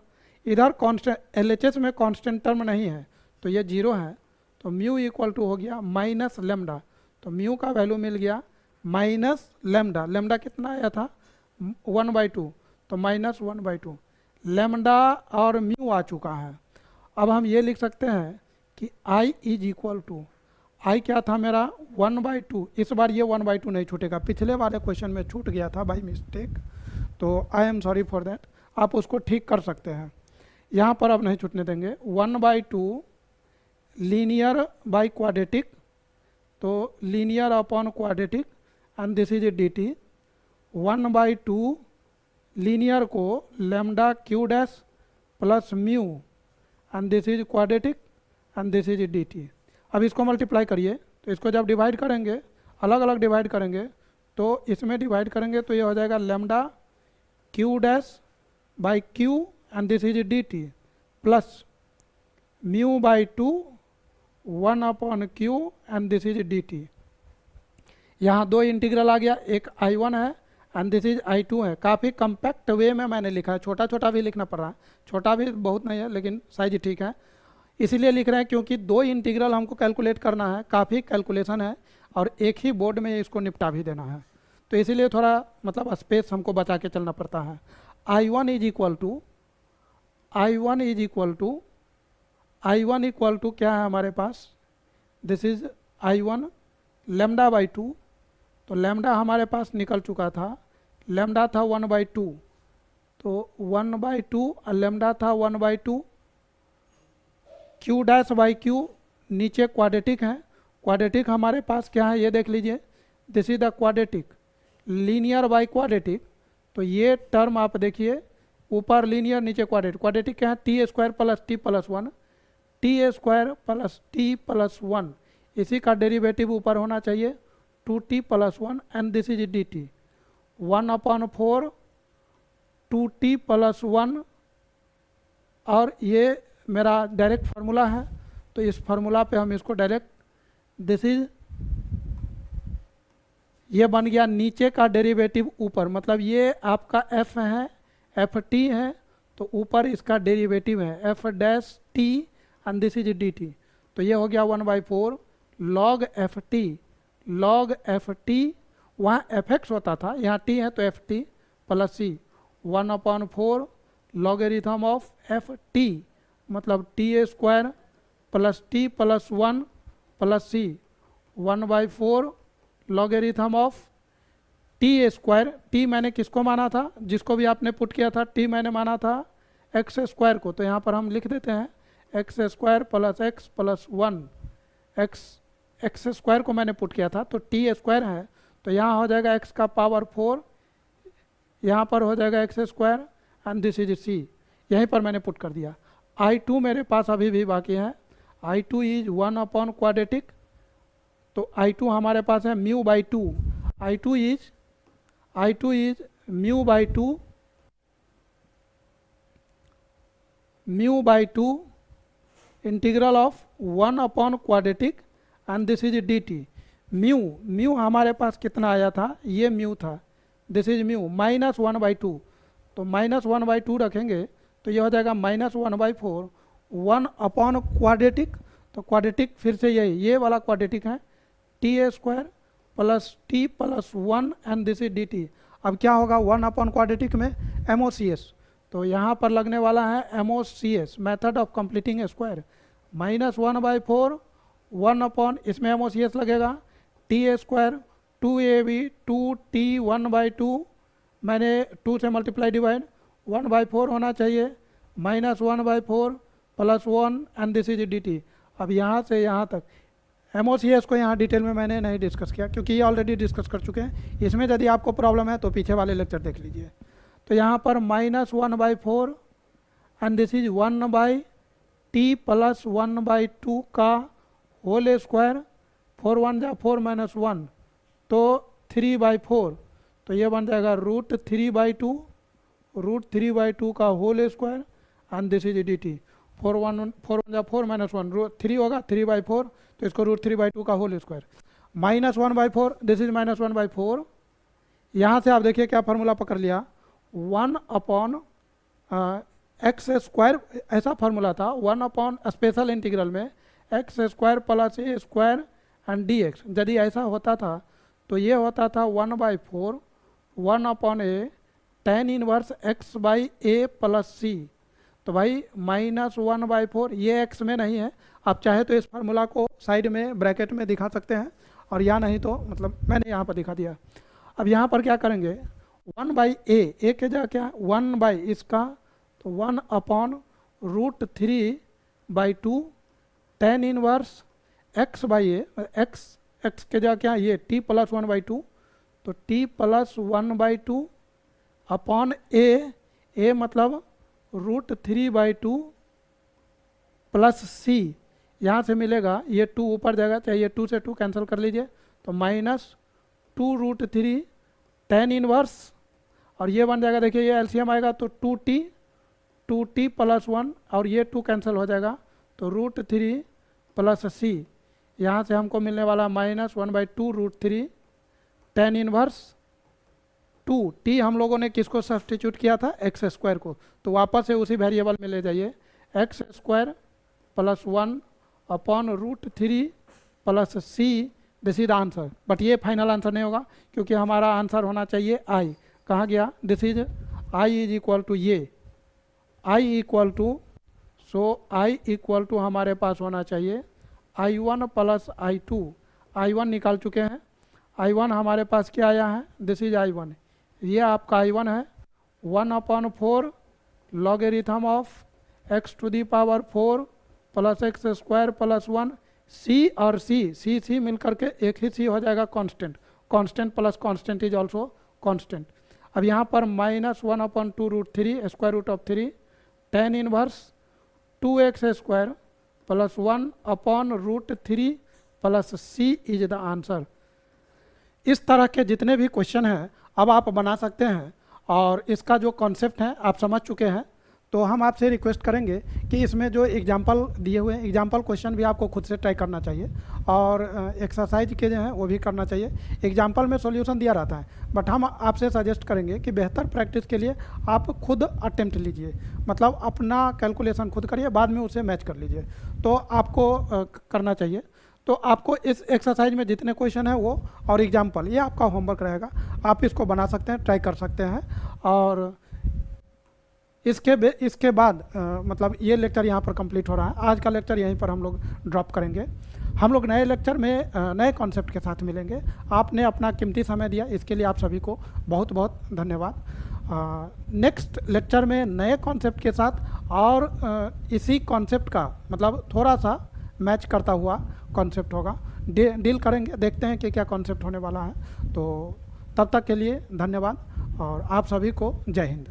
इधर कांस्टेंट LHS में कांस्टेंट टर्म नहीं है, तो ये 0 है, तो म्यू इक्वल टू हो गया माइनस लैम्डा। तो म्यू का वैल्यू मिल गया माइनस लैम्डा। लैम्डा कितना आया था 1/2, तो माइनस 1/2 लैम्डा और म्यू आ चुका है। अब हम ये लिख सकते हैं कि आई इज इक्वल टू, आई क्या था मेरा 1/2। इस बार ये 1/2 नहीं छूटेगा, पिछले वाले क्वेश्चन में छूट गया था बाई मिस्टेक, तो आई एम सॉरी फॉर दैट। आप उसको ठीक कर सकते हैं, यहाँ पर अब नहीं छूटने देंगे। 1/2 लीनियर बाई क्वाड्रेटिक, तो linear upon quadratic and this is D T. 1/2 linear को lambda Q dash plus mu and this is quadratic and this is D T. अब इसको मल्टीप्लाई करिए, तो इसको जब डिवाइड करेंगे, अलग अलग डिवाइड करेंगे, तो इसमें डिवाइड करेंगे तो ये हो जाएगा lambda Q dash by Q and this is D T plus mu by 2 1/q and this is D T. यहाँ 2 इंटीग्रल आ गया, एक I1 है एंड दिस इज I2 है। काफ़ी कम्पैक्ट वे में मैंने लिखा है, छोटा छोटा भी लिखना पड़ रहा है, छोटा भी बहुत नहीं है लेकिन साइज ठीक है, इसीलिए लिख रहे हैं क्योंकि 2 इंटीग्रल हमको कैलकुलेट करना है, काफ़ी कैलकुलेशन है और एक ही बोर्ड में इसको निपटा भी देना है। तो इसीलिए थोड़ा मतलब स्पेस हमको बचा के चलना पड़ता है। I1 is equal to I1 equal to क्या है हमारे पास, this is I1 lambda by 2, तो लेमडा हमारे पास निकल चुका था, लेमडा था 1/2, तो 1/2 और लेमडा था 1/2, क्यू डैश बाई क्यू, नीचे क्वाड्रेटिक है, क्वाड्रेटिक हमारे पास क्या है ये देख लीजिए, this is the quadratic, linear by quadratic, तो ये टर्म आप देखिए ऊपर लीनियर नीचे क्वाड्रेटिक, क्वाड्रेटिक क्या है T square plus t plus 1, T square plus t plus 1, इसी का डेरिवेटिव ऊपर होना चाहिए 2t plus 1 and this is D T, 1/4 2t plus 1, और ये मेरा डायरेक्ट फार्मूला है, तो इस फार्मूला पे हम इसको डायरेक्ट, दिस इज, ये बन गया नीचे का डेरिवेटिव ऊपर, मतलब ये आपका f है, एफ टी है, तो ऊपर इसका डेरिवेटिव है f dash t and this is D t, तो ये हो गया 1/4 लॉग एफ टी, वहाँ एफ एक्स होता था, यहाँ टी है तो f t plus c, 1/4 logarithm of f t, मतलब t square plus t plus 1 plus c, 1/4 logarithm of T square, t मैंने किसको माना था, जिसको भी आपने पुट किया था टी मैंने माना था एक्स स्क्वायर को, तो यहाँ पर हम लिख देते हैं x square plus X plus 1, x square को मैंने पुट किया था तो टी स्क्वायर है, तो यहाँ हो जाएगा एक्स का पावर 4, यहाँ पर हो जाएगा x square and this is c, यहीं पर मैंने पुट कर दिया। I2 मेरे पास अभी भी बाकी है, I2 इज 1/क्वाड्रेटिक, तो I2 हमारे पास है mu by 2, I2 is mu by 2 integral of quadratic and this is D T, mu हमारे पास कितना आया था, ये म्यू था, दिस इज म्यू -1/2, तो -1/2 रखेंगे तो ये हो जाएगा -1/4 1/क्वाड्रेटिक, तो क्वाड्रेटिक फिर से ये वाला क्वाड्रेटिक है T square plus t plus 1 and this is D T. अब क्या होगा 1/क्वाड्रेटिक में MOCS, तो यहाँ पर लगने वाला है MOCS method of completing square, -1/4 1/, इसमें MOCS लगेगा टी स्क्वायर 2ab 2t 1/2, मैंने 2 से मल्टीप्लाई डिवाइड 1/4 होना चाहिए, -1/4 plus 1 and this is D T. अब यहाँ से यहाँ तक MOCS को यहाँ डिटेल में मैंने नहीं डिस्कस किया क्योंकि ये ऑलरेडी डिस्कस कर चुके हैं, इसमें यदि आपको प्रॉब्लम है तो पीछे वाले लेक्चर देख लीजिए। तो यहाँ पर -1/4 and this is 1/t plus 1/2 का होल स्क्वायर, 4 1 जा 4 - 1 तो 3/4, तो ये बन जाएगा √3/2 का whole square and this is D t, 4 1 जा 4 - 1 3 होगा 3/4, तो इसको √3/2 का होल स्क्वायर, -1/4 दिस इज -1/4, यहाँ से आप देखिए क्या फार्मूला पकड़ लिया 1/x स्क्वायर, ऐसा फार्मूला था 1/ स्पेशल इंटीग्रल में x square plus A square and D x, यदि ऐसा होता था तो ये होता था 1/4 1/a tan inverse x by a plus सी, तो भाई -1/4 ये x में नहीं है, आप चाहे तो इस फार्मूला को साइड में ब्रैकेट में दिखा सकते हैं, और या नहीं तो मतलब मैंने यहाँ पर दिखा दिया। अब यहाँ पर क्या करेंगे 1/a के जगह क्या 1/ इसका, तो 1/√3/2 tan inverse x by A, x के जगह क्या ये t प्लस 1/2, तो t प्लस 1/2 अपॉन a मतलब √3/2 प्लस c, यहाँ से मिलेगा ये 2 ऊपर जाएगा, चाहिए 2 से 2 कैंसिल कर लीजिए, तो -2√3 tan इनवर्स, और ये बन जाएगा देखिए ये एलसीएम आएगा तो 2t प्लस 1 और ये 2 कैंसिल हो जाएगा, तो √3 प्लस c, यहाँ से हमको मिलने वाला -1/2√3 tan इनवर्स 2t, हम लोगों ने किसको सब्स्टिट्यूट किया था एक्स स्क्वायर को, तो वापस से उसी वेरिएबल में ले जाइए x² plus 1 upon √3 plus c this is answer, but ये फाइनल आंसर नहीं होगा क्योंकि हमारा आंसर होना चाहिए आई। कहाँ गया? This is I is equal to ये, I equal to, so I equal to हमारे पास होना चाहिए I1 प्लस I2। I1 निकाल चुके हैं, I1 हमारे पास क्या आया है? दिस इज I1, ये आपका I1 है 1/4 logarithm of x to the power 4 plus x square plus 1। C और सी मिल करके एक ही सी हो जाएगा constant, constant plus constant is also constant. अब यहाँ पर -1/2√3 square root of 3 tan inverse 2x square plus 1/√3 plus c is the answer. इस तरह के जितने भी क्वेश्चन हैं अब आप बना सकते हैं और इसका जो कॉन्सेप्ट है आप समझ चुके हैं। तो हम आपसे रिक्वेस्ट करेंगे कि इसमें जो एग्जाम्पल दिए हुए हैं, एग्जाम्पल क्वेश्चन भी आपको खुद से ट्राई करना चाहिए और एक्सरसाइज के जो हैं वो भी करना चाहिए। एग्जाम्पल में सॉल्यूशन दिया रहता है, बट हम आपसे सजेस्ट करेंगे कि बेहतर प्रैक्टिस के लिए आप खुद अटेम्प्ट लीजिए, मतलब अपना कैलकुलेशन खुद करिए, बाद में उसे मैच कर लीजिए। तो आपको करना चाहिए। तो आपको इस एक्सरसाइज में जितने क्वेश्चन हैं वो और एग्जाम्पल, ये आपका होमवर्क रहेगा। आप इसको बना सकते हैं, ट्राई कर सकते हैं। और इसके बाद मतलब ये लेक्चर यहाँ पर कंप्लीट हो रहा है। आज का लेक्चर यहीं पर हम लोग ड्रॉप करेंगे। हम लोग नए लेक्चर में नए कॉन्सेप्ट के साथ मिलेंगे। आपने अपना कीमती समय दिया, इसके लिए आप सभी को बहुत बहुत धन्यवाद। नेक्स्ट लेक्चर में नए कॉन्सेप्ट के साथ और इसी कॉन्सेप्ट का मतलब थोड़ा सा मैच करता हुआ कॉन्सेप्ट होगा, डील करेंगे, देखते हैं कि क्या कॉन्सेप्ट होने वाला है। तो तब तक के लिए धन्यवाद और आप सभी को जय हिंद।